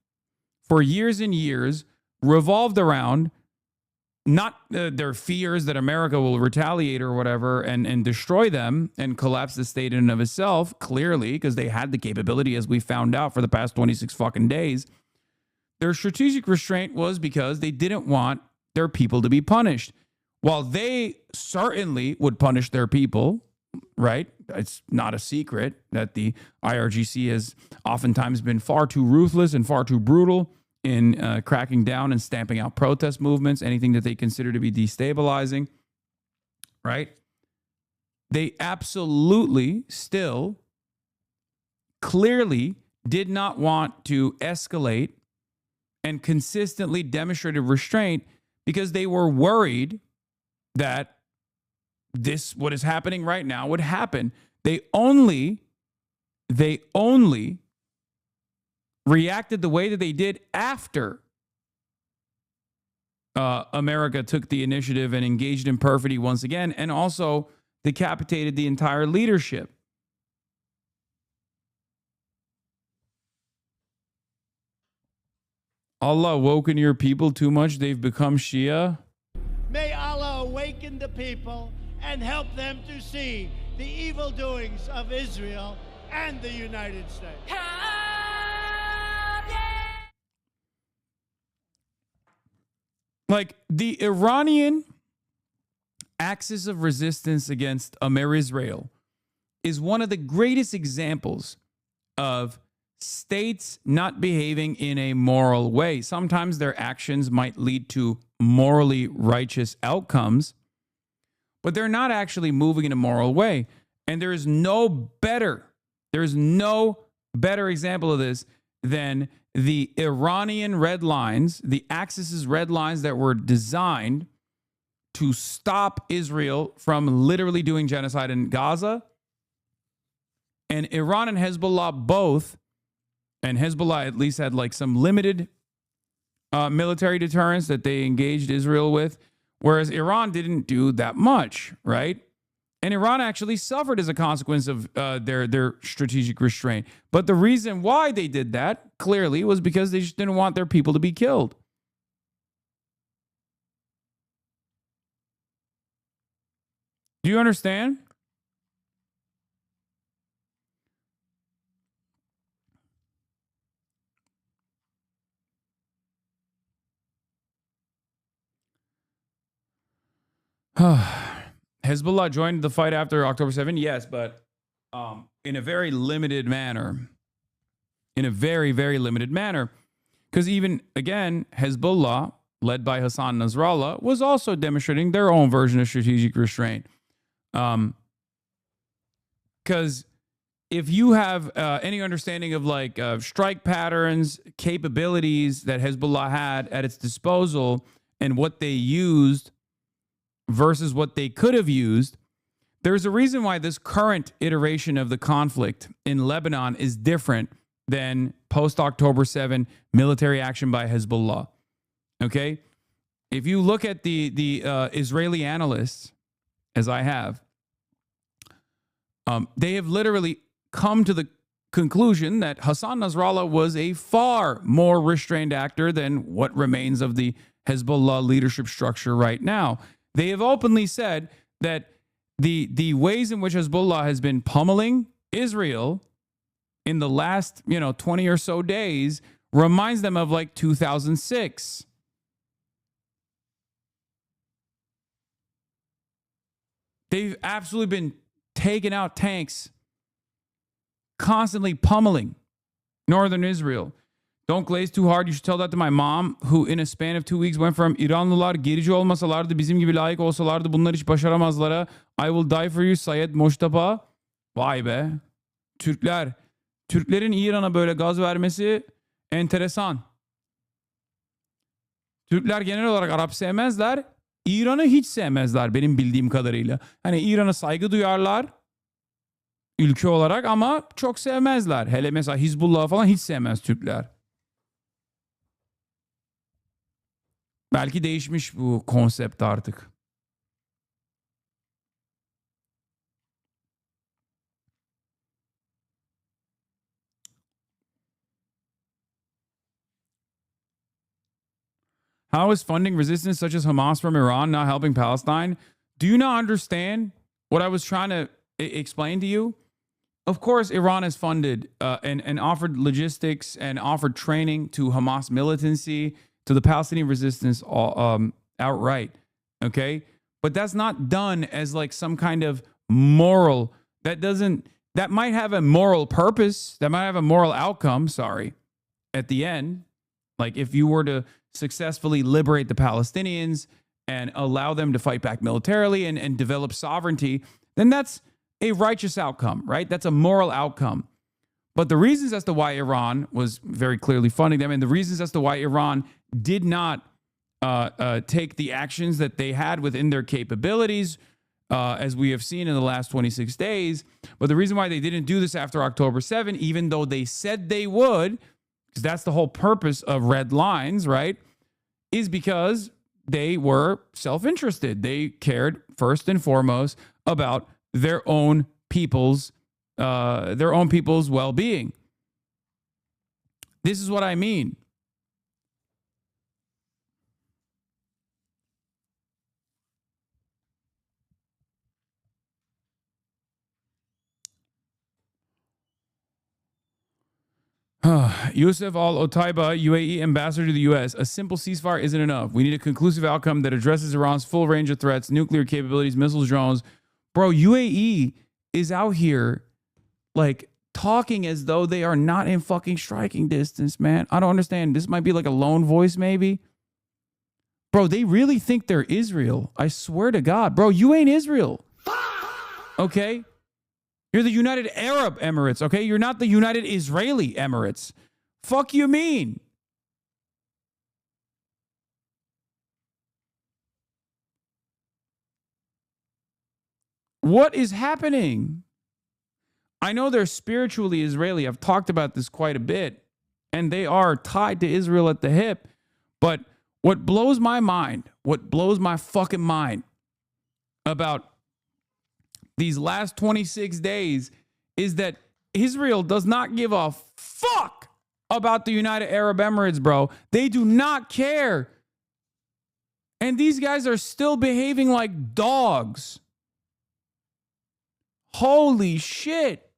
for years and years revolved around not their fears that America will retaliate or whatever and destroy them and collapse the state in and of itself, clearly, because they had the capability, as we found out for the past 26 fucking days. Their strategic restraint was because they didn't want their people to be punished. While they certainly would punish their people, right? It's not a secret that the IRGC has oftentimes been far too ruthless and far too brutal in cracking down and stamping out protest movements, anything that they consider to be destabilizing, right? They absolutely still clearly did not want to escalate and consistently demonstrated restraint because they were worried that what is happening right now would happen. They only reacted the way that they did after America took the initiative and engaged in perfidy once again, and also decapitated the entire leadership. Allah awoken your people too much, they've become Shia. May Allah awaken the people and help them to see the evil doings of Israel and the United States. Like the Iranian axis of resistance against Israel is one of the greatest examples of states not behaving in a moral way. Sometimes their actions might lead to morally righteous outcomes, but they're not actually moving in a moral way. And there's no better example of this than the Iranian red lines, the Axis's red lines that were designed to stop Israel from literally doing genocide in Gaza. And Iran and Hezbollah both, and Hezbollah at least had like some limited military deterrence that they engaged Israel with, whereas Iran didn't do that much, right? And Iran actually suffered as a consequence of their strategic restraint. But the reason why they did that, clearly, was because they just didn't want their people to be killed. Do you understand? Hezbollah joined the fight after October 7th, yes, but in a very limited manner. In a very, very limited manner. Because even, again, Hezbollah, led by Hassan Nasrallah, was also demonstrating their own version of strategic restraint. Because if you have any understanding of like strike patterns, capabilities that Hezbollah had at its disposal, and what they used versus what they could have used, there's a reason why this current iteration of the conflict in Lebanon is different than post-October 7 military action by Hezbollah. Okay? If you look at the Israeli analysts, as I have, they have literally come to the conclusion that Hassan Nasrallah was a far more restrained actor than what remains of the Hezbollah leadership structure right now. They have openly said that the ways in which Hezbollah has been pummeling Israel in the last 20 or so days reminds them of like 2006. They've absolutely been taking out tanks, constantly pummeling northern Israel. Don't glaze too hard. You should tell that to my mom, who in a span of 2 weeks went from İranlılar gerici olmasalardı, bizim gibi layık olsalardı bunlar hiç başaramazlara. I will die for you Sayed Moştapa. Vay be. Türklerin İran'a böyle gaz vermesi enteresan. Türkler genel olarak Arap sevmezler. İran'ı hiç sevmezler benim bildiğim kadarıyla. Hani İran'a saygı duyarlar ülke olarak ama çok sevmezler. Hele mesela Hizbullah'ı falan hiç sevmez Türkler. Belki değişmiş bu konsept artık. How is funding resistance such as Hamas from Iran not helping Palestine? Do you not understand what I was trying to explain to you? Of course, Iran has funded and offered logistics and offered training to Hamas militancy, to the Palestinian resistance outright. Okay? But that's not done as like some kind of moral, that might have a moral purpose, that might have a moral outcome, at the end. Like if you were to successfully liberate the Palestinians and allow them to fight back militarily and develop sovereignty, then that's a righteous outcome, right? That's a moral outcome. But the reasons as to why Iran was very clearly funding them, and the reasons as to why Iran did not take the actions that they had within their capabilities, as we have seen in the last 26 days, but the reason why they didn't do this after October 7, even though they said they would, because that's the whole purpose of red lines, right, is because they were self-interested. They cared first and foremost about their own people's well-being. This is what I mean. Youssef Al-Otaiba, UAE ambassador to the U.S. A simple ceasefire isn't enough. We need a conclusive outcome that addresses Iran's full range of threats, nuclear capabilities, missiles, drones. Bro, UAE is out here like talking as though they are not in fucking striking distance, man. I don't understand. This might be like a lone voice, maybe. Bro, they really think they're Israel. I swear to God. Bro, you ain't Israel. Okay? You're the United Arab Emirates, okay? You're not the United Israeli Emirates. Fuck you mean? What is happening? I know they're spiritually Israeli. I've talked about this quite a bit. And they are tied to Israel at the hip. But what blows my mind, what blows my fucking mind about these last 26 days is that Israel does not give a fuck about the United Arab Emirates, bro. They do not care. And these guys are still behaving like dogs. Holy shit.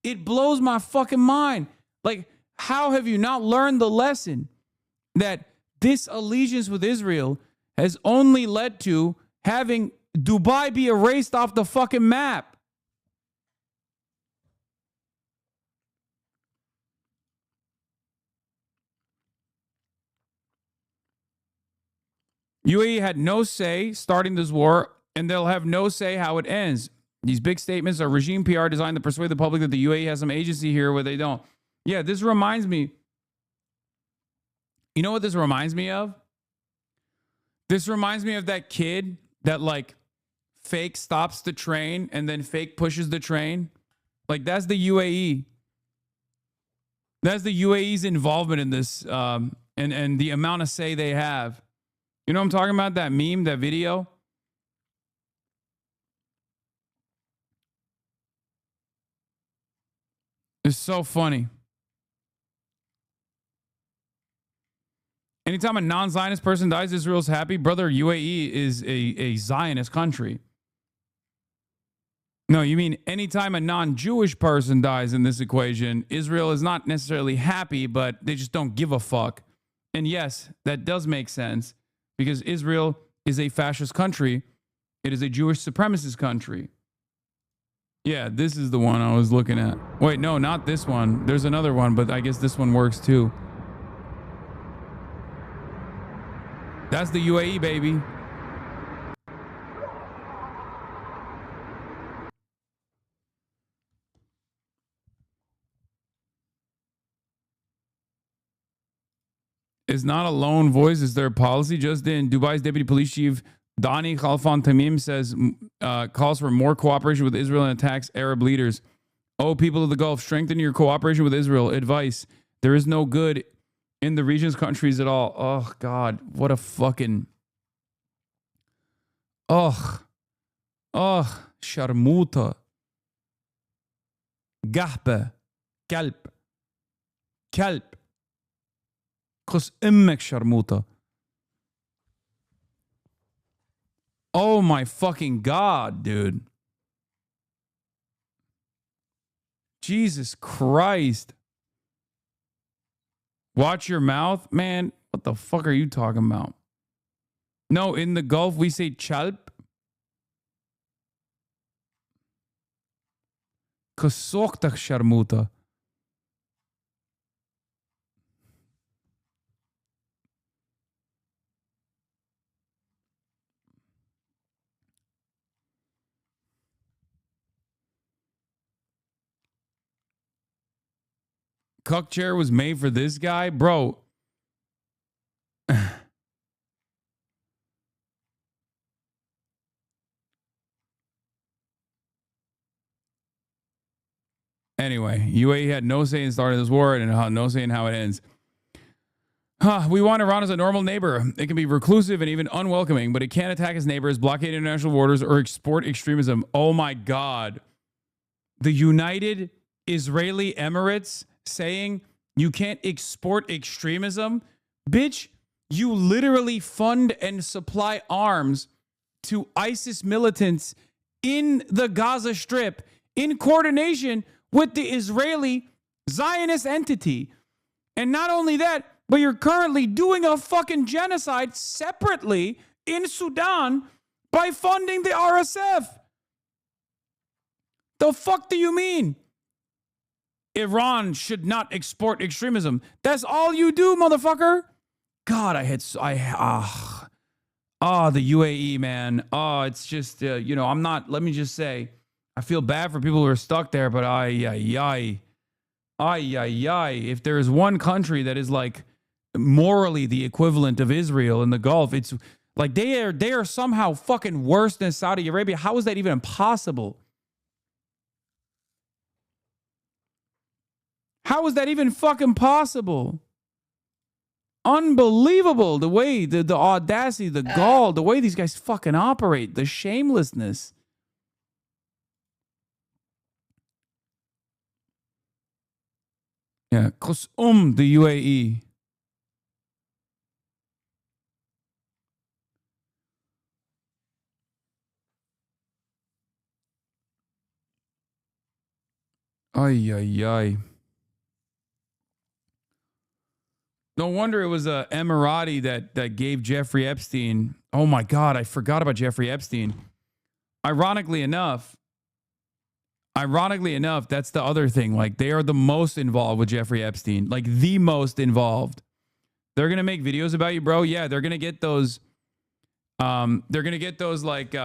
It blows my fucking mind. Like, how have you not learned the lesson that this allegiance with Israel has only led to having Dubai be erased off the fucking map? UAE had no say starting this war, and they'll have no say how it ends. These big statements are regime PR designed to persuade the public that the UAE has some agency here where they don't. Yeah, this reminds me. You know what this reminds me of? This reminds me of that kid that like fake stops the train and then fake pushes the train. Like that's the UAE. That's the UAE's involvement in this and the amount of say they have. You know what I'm talking about? That meme, that video? It's so funny. Anytime a non-Zionist person dies, Israel's happy. Brother, UAE is a Zionist country. No, you mean anytime a non-Jewish person dies in this equation, Israel is not necessarily happy, but they just don't give a fuck. And yes, that does make sense because Israel is a fascist country. It is a Jewish supremacist country. Yeah, this is the one I was looking at. Wait, no, not this one. There's another one, but I guess this one works too. That's the UAE, baby. It's not a lone voice. It's their policy. Just in, Dubai's deputy police chief, Dani Khalfan Tamim, says, calls for more cooperation with Israel and attacks Arab leaders. Oh, people of the Gulf, strengthen your cooperation with Israel. Advice. There is no good in the region's countries at all. Oh, God. What a fucking... Sharmuta. Gahbe. Kalb. Kalb. Kus immek sharmuta. Oh my fucking God, dude. Jesus Christ. Watch your mouth? Man, what the fuck are you talking about? No, in the Gulf, we say chalp. Kusoktach sharmuta. Cuck chair was made for this guy? Bro. Anyway, UAE had no say in starting this war and no say in how it ends. We want Iran as a normal neighbor. It can be reclusive and even unwelcoming, but it can't attack its neighbors, blockade international borders, or export extremism. Oh my God. The United Israeli Emirates saying you can't export extremism? Bitch, you literally fund and supply arms to ISIS militants in the Gaza Strip in coordination with the Israeli Zionist entity. And not only that, but you're currently doing a fucking genocide separately in Sudan by funding the RSF. The fuck do you mean? Iran should not export extremism. That's all you do, motherfucker. God, the UAE, man. Oh, it's just, I'm not, let me just say, I feel bad for people who are stuck there, but if there is one country that is like morally the equivalent of Israel in the Gulf, it's like they are somehow fucking worse than Saudi Arabia. How is that even possible? How is that even fucking possible? Unbelievable, the way, the audacity, the gall, the way these guys fucking operate, the shamelessness. Yeah, the UAE. Ay, ay, ay. No wonder it was a Emirati that gave Jeffrey Epstein. Oh my God, I forgot about Jeffrey Epstein. Ironically enough, that's the other thing. Like, they are the most involved with Jeffrey Epstein, like the most involved. They're gonna make videos about you, bro. Yeah, they're gonna get those. They're gonna get those like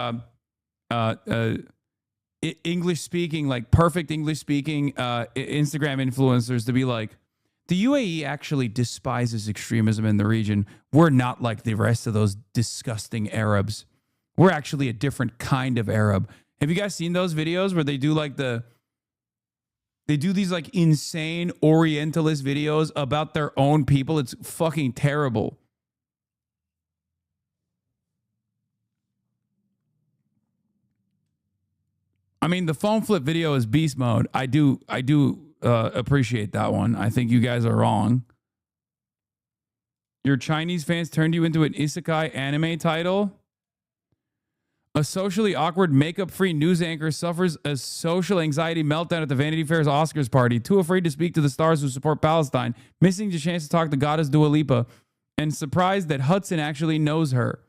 English speaking, like perfect English speaking Instagram influencers to be like, the UAE actually despises extremism in the region. We're not like the rest of those disgusting Arabs. We're actually a different kind of Arab. Have you guys seen those videos where they do like they do these like insane Orientalist videos about their own people? It's fucking terrible. I mean, the phone flip video is beast mode. I do appreciate that one. I think you guys are wrong. Your Chinese fans turned you into an isekai anime title? A socially awkward, makeup-free news anchor suffers a social anxiety meltdown at the Vanity Fair's Oscars party, too afraid to speak to the stars who support Palestine, missing the chance to talk to goddess Dua Lipa, and surprised that Hudson actually knows her.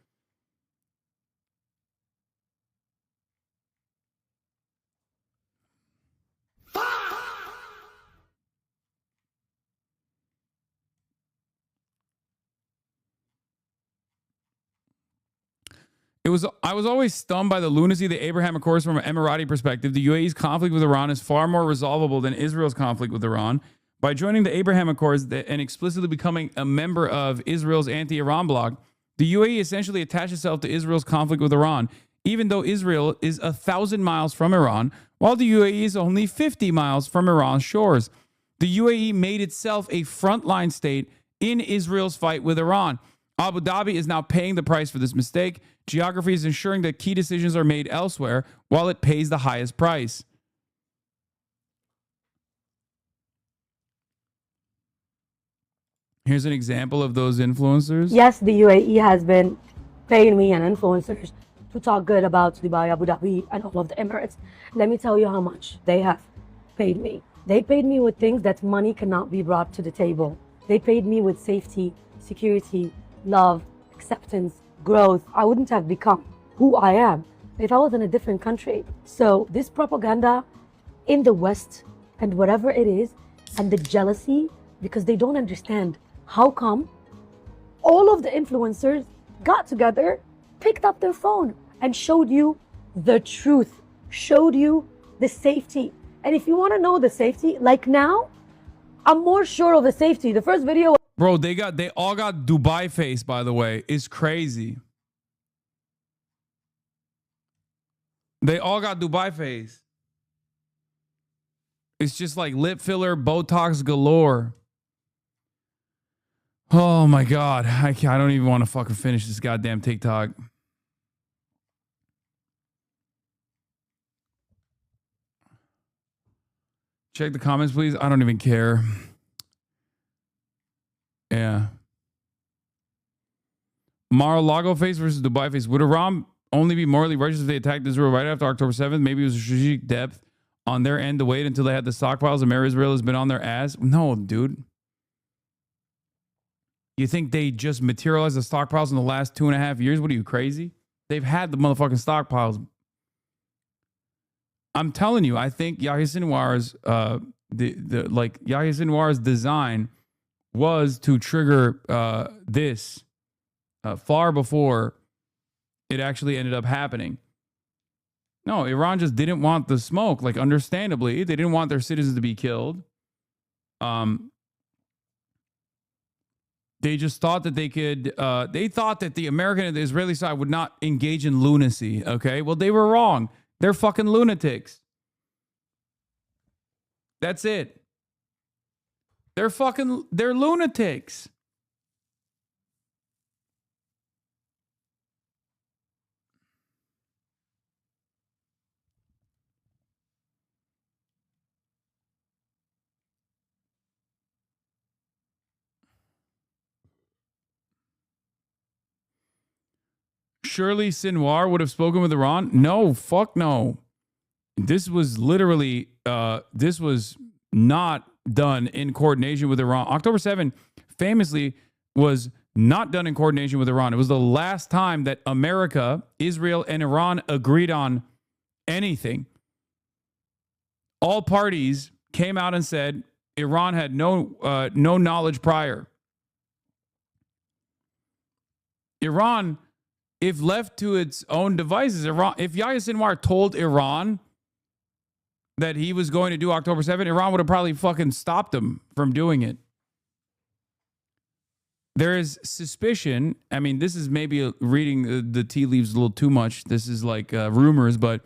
I was always stunned by the lunacy of the Abraham Accords from an Emirati perspective. The UAE's conflict with Iran is far more resolvable than Israel's conflict with Iran. By joining the Abraham Accords and explicitly becoming a member of Israel's anti-Iran bloc, the UAE essentially attached itself to Israel's conflict with Iran, even though Israel is 1,000 miles from Iran, while the UAE is only 50 miles from Iran's shores. The UAE made itself a frontline state in Israel's fight with Iran. Abu Dhabi is now paying the price for this mistake. Geography is ensuring that key decisions are made elsewhere while it pays the highest price. Here's an example of those influencers. Yes, the UAE has been paying me and influencers to talk good about Dubai, Abu Dhabi, and all of the Emirates. Let me tell you how much they have paid me. They paid me with things that money cannot be brought to the table. They paid me with safety, security, love, acceptance, growth. I wouldn't have become who I am if I was in a different country. So this propaganda in the West and whatever it is, and the jealousy, because they don't understand how come all of the influencers got together, picked up their phone and showed you the truth, showed you the safety. And if you want to know the safety, like now, I'm more sure of the safety. The first video, bro, they all got Dubai face, by the way. It's crazy. They all got Dubai face. It's just like lip filler, Botox galore. Oh my God. I don't even want to fucking finish this goddamn TikTok. Check the comments, please. I don't even care. Yeah. Mar-a-Lago face versus Dubai face. Would Iran only be morally righteous if they attacked Israel right after October 7th? Maybe it was a strategic depth on their end to wait until they had the stockpiles and Israel has been on their ass. No, dude. You think they just materialized the stockpiles in the last 2.5 years? What are you, crazy? They've had the motherfucking stockpiles. I'm telling you, I think Yahya Sinwar's Yahya Sinwar's design was to trigger this far before it actually ended up happening. No, Iran just didn't want the smoke. Like, understandably, they didn't want their citizens to be killed. They just thought that they could. They thought that the American and the Israeli side would not engage in lunacy. Okay, well, they were wrong. They're fucking lunatics. That's it. They're lunatics. Surely Sinwar would have spoken with Iran? No, fuck no. This was literally, this was not done in coordination with Iran. October 7 famously was not done in coordination with Iran. It was the last time that America, Israel, and Iran agreed on anything. All parties came out and said Iran had no knowledge prior. Iran, if left to its own devices, if Yahya Sinwar told Iran that he was going to do October 7th, Iran would have probably fucking stopped him from doing it. There is suspicion. I mean, this is maybe reading the tea leaves a little too much. This is like rumors, but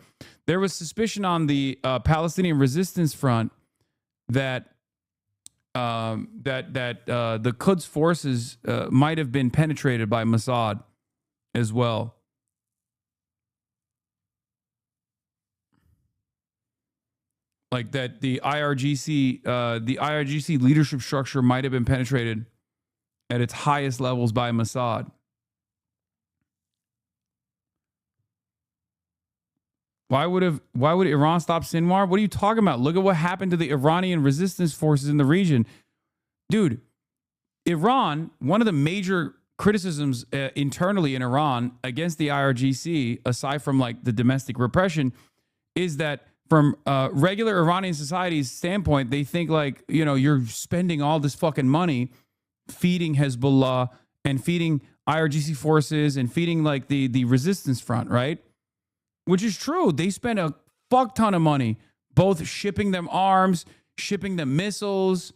there was suspicion on the Palestinian resistance front that the Quds forces might have been penetrated by Mossad as well. Like that the IRGC leadership structure might have been penetrated at its highest levels by Mossad. Why would Iran stop Sinwar? What are you talking about? Look at what happened to the Iranian resistance forces in the region. Dude, Iran, one of the major criticisms internally in Iran against the IRGC, aside from like the domestic repression, is that from regular Iranian society's standpoint, they think like, you know, you're spending all this fucking money feeding Hezbollah and feeding IRGC forces and feeding like the resistance front, right? Which is true. They spend a fuck ton of money, both shipping them arms, shipping them missiles,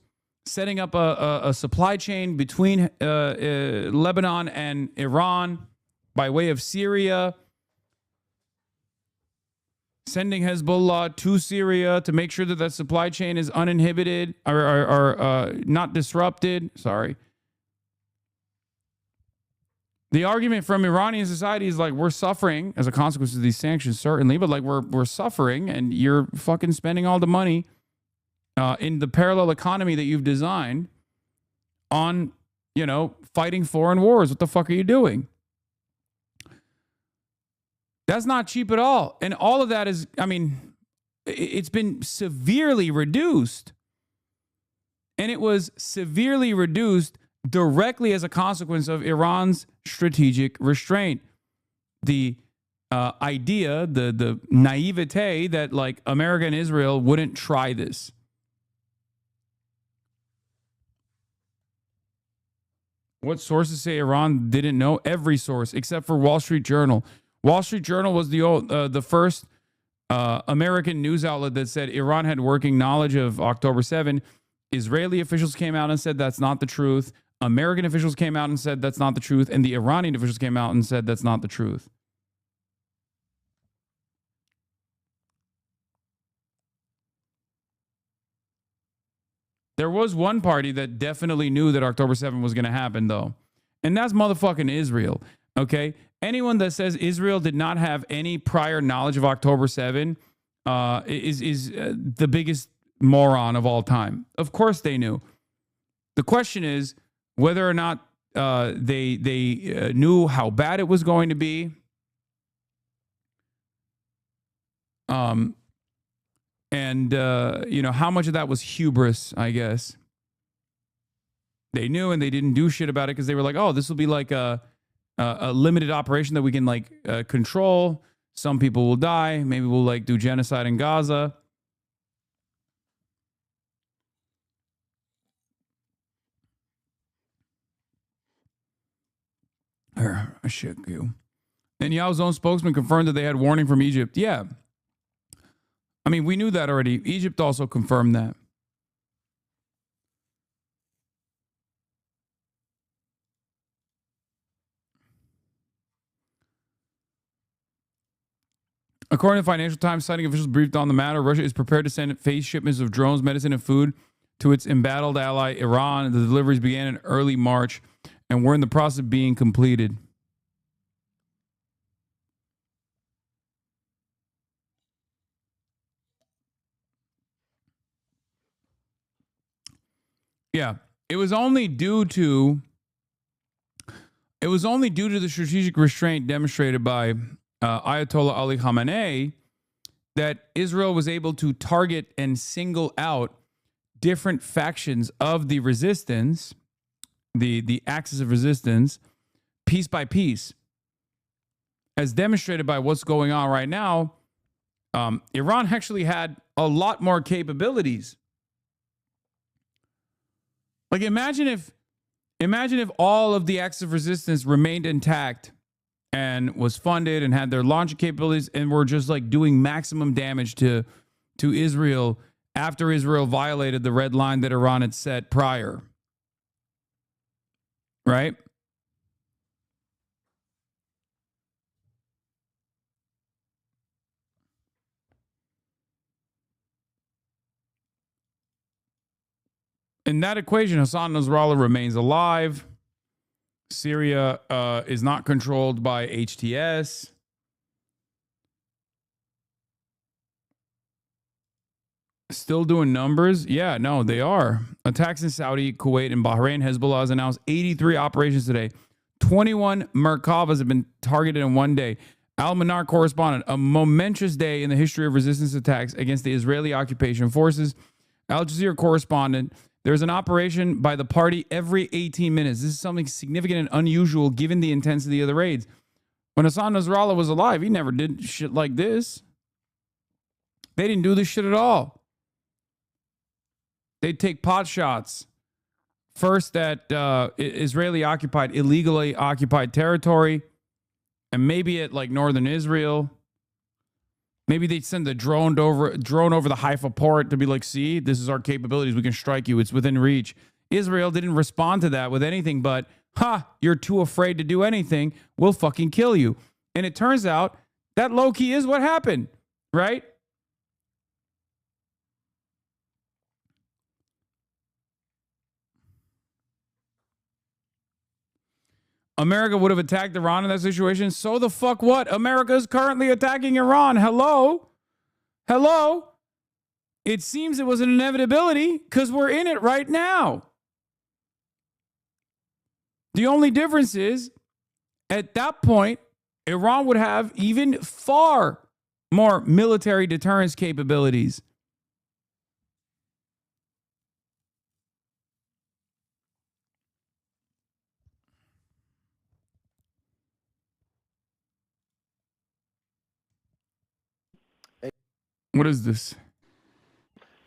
setting up a supply chain between Lebanon and Iran by way of Syria, sending Hezbollah to Syria to make sure that that supply chain is uninhibited or not disrupted. Sorry. The argument from Iranian society is like, we're suffering as a consequence of these sanctions, certainly, but like we're suffering and you're fucking spending all the money in the parallel economy that you've designed on, you know, fighting foreign wars. What the fuck are you doing? That's not cheap at all. And all of that is, I mean, it's been severely reduced. And it was severely reduced directly as a consequence of Iran's strategic restraint. The idea, the naivete that like America and Israel wouldn't try this. What sources say Iran didn't know? Every source except for Wall Street Journal. Wall Street Journal was the first American news outlet that said Iran had working knowledge of October 7. Israeli officials came out and said that's not the truth. American officials came out and said that's not the truth. And the Iranian officials came out and said that's not the truth. There was one party that definitely knew that October 7 was going to happen, though. And that's motherfucking Israel, okay? Anyone that says Israel did not have any prior knowledge of October 7 is the biggest moron of all time. Of course they knew. The question is whether or not they knew how bad it was going to be. And you know, how much of that was hubris, I guess. They knew and they didn't do shit about it because they were like, oh, this will be like a limited operation that we can like control. Some people will die. Maybe we'll like do genocide in Gaza. I shook you. And Netanyahu's own spokesman confirmed that they had warning from Egypt. Yeah. I mean, we knew that already. Egypt also confirmed that. According to the Financial Times, citing officials briefed on the matter, Russia is prepared to send phased shipments of drones, medicine, and food to its embattled ally, Iran. The deliveries began in early March and were in the process of being completed. Yeah, it was only due to the strategic restraint demonstrated by Ayatollah Ali Khamenei that Israel was able to target and single out different factions of the resistance, the axis of resistance, piece by piece. As demonstrated by what's going on right now, Iran actually had a lot more capabilities. Like imagine if all of the axis of resistance remained intact and was funded and had their launch capabilities and were just like doing maximum damage to Israel after Israel violated the red line that Iran had set prior. Right? In that equation, Hassan Nasrallah remains alive. Syria is not controlled by HTS. Still doing numbers? Yeah, no, they are. Attacks in Saudi, Kuwait, and Bahrain. Hezbollah has announced 83 operations today. 21 Merkavas have been targeted in one day. Al-Manar correspondent, a momentous day in the history of resistance attacks against the Israeli occupation forces. Al Jazeera correspondent, there's an operation by the party every 18 minutes. This is something significant and unusual given the intensity of the raids. When Hassan Nasrallah was alive, he never did shit like this. They didn't do this shit at all. They'd take pot shots. First at Israeli occupied, illegally occupied territory, and maybe at like northern Israel. Maybe they'd send a drone over the Haifa port to be like, see, this is our capabilities. We can strike you. It's within reach. Israel didn't respond to that with anything but, you're too afraid to do anything. We'll fucking kill you. And it turns out that low-key is what happened, right? America would have attacked Iran in that situation. So the fuck what? America is currently attacking Iran. Hello? It seems it was an inevitability because we're in it right now. The only difference is, at that point, Iran would have even far more military deterrence capabilities. What is this?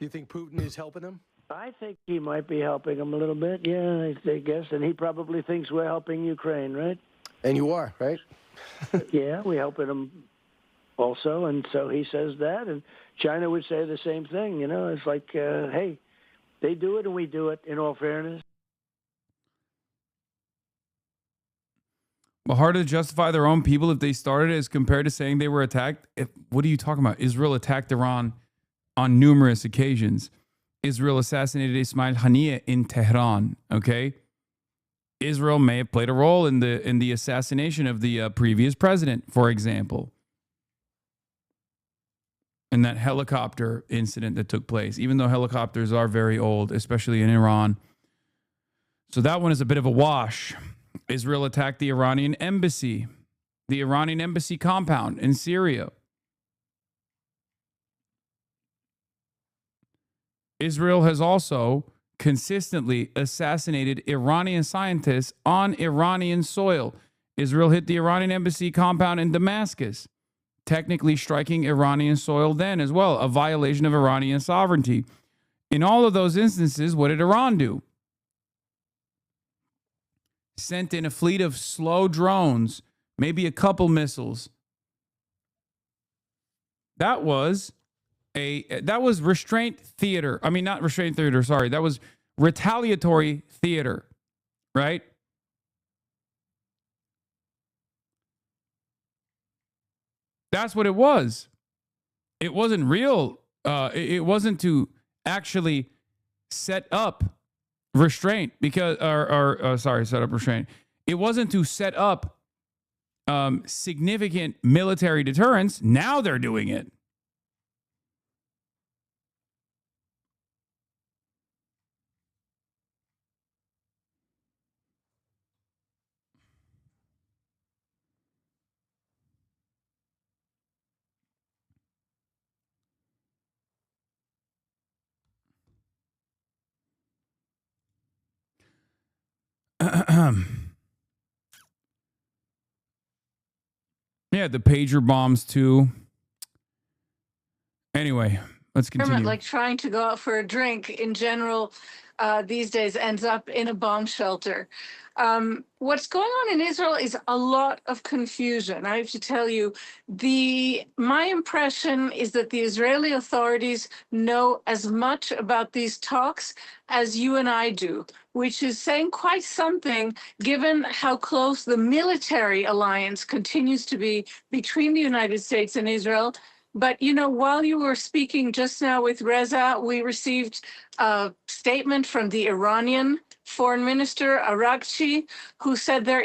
You think Putin is helping them? I think he might be helping him a little bit, yeah, I guess. And he probably thinks we're helping Ukraine, right? And you are, right? Yeah, we're helping him also. And so he says that. And China would say the same thing. You know, it's like, hey, they do it and we do it, in all fairness. Well, hard to justify their own people if they started as compared to saying they were attacked. What are you talking about? Israel attacked Iran on numerous occasions. Israel assassinated Ismail Haniyeh in Tehran, okay? Israel may have played a role in the assassination of the previous president, for example. In that helicopter incident that took place, even though helicopters are very old, especially in Iran. So that one is a bit of a wash. Israel attacked the Iranian embassy compound in Syria. Israel has also consistently assassinated Iranian scientists on Iranian soil. Israel hit the Iranian embassy compound in Damascus, technically striking Iranian soil then as well, a violation of Iranian sovereignty. In all of those instances, what did Iran do? Sent in a fleet of slow drones, maybe a couple missiles. That was restraint theater. I mean, not restraint theater, sorry. That was retaliatory theater, right? That's what it was. It wasn't real. It wasn't to actually set up restraint because, set up restraint. It wasn't to set up significant military deterrence. Now they're doing it. Yeah, the pager bombs too. Anyway, let's continue. Like trying to go out for a drink in general these days ends up in a bomb shelter. What's going on in Israel is a lot of confusion. I have to tell you, my impression is that the Israeli authorities know as much about these talks as you and I do, which is saying quite something given how close the military alliance continues to be between the United States and Israel. But, you know, while you were speaking just now with Reza, we received a statement from the Iranian Foreign Minister Araghchi, who said there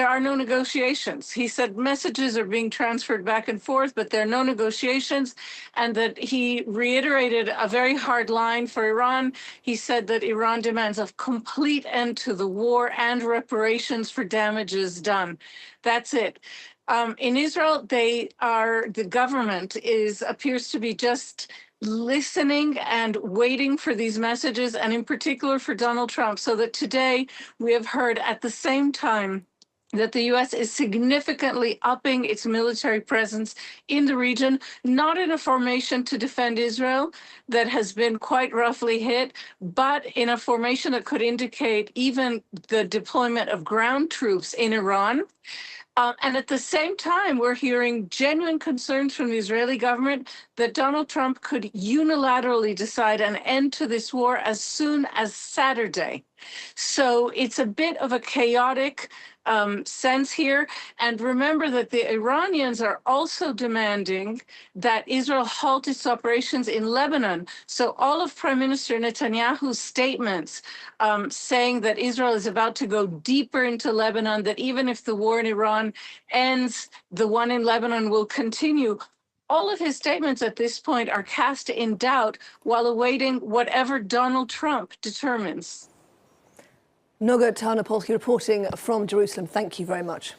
are no negotiations. He said messages are being transferred back and forth, but there are no negotiations, and that he reiterated a very hard line for Iran. He said that Iran demands a complete end to the war and reparations for damages done. That's it. In Israel, the government appears to be just listening and waiting for these messages, and in particular for Donald Trump, so that today we have heard at the same time that the U.S. is significantly upping its military presence in the region, not in a formation to defend Israel that has been quite roughly hit, but in a formation that could indicate even the deployment of ground troops in Iran. And at the same time, we're hearing genuine concerns from the Israeli government that Donald Trump could unilaterally decide an end to this war as soon as Saturday. So it's a bit of a chaotic sense here. And remember that the Iranians are also demanding that Israel halt its operations in Lebanon. So all of Prime Minister Netanyahu's statements saying that Israel is about to go deeper into Lebanon, that even if the war in Iran ends, the one in Lebanon will continue. All of his statements at this point are cast in doubt while awaiting whatever Donald Trump determines. Noga Tarnopolsky reporting from Jerusalem. Thank you very much.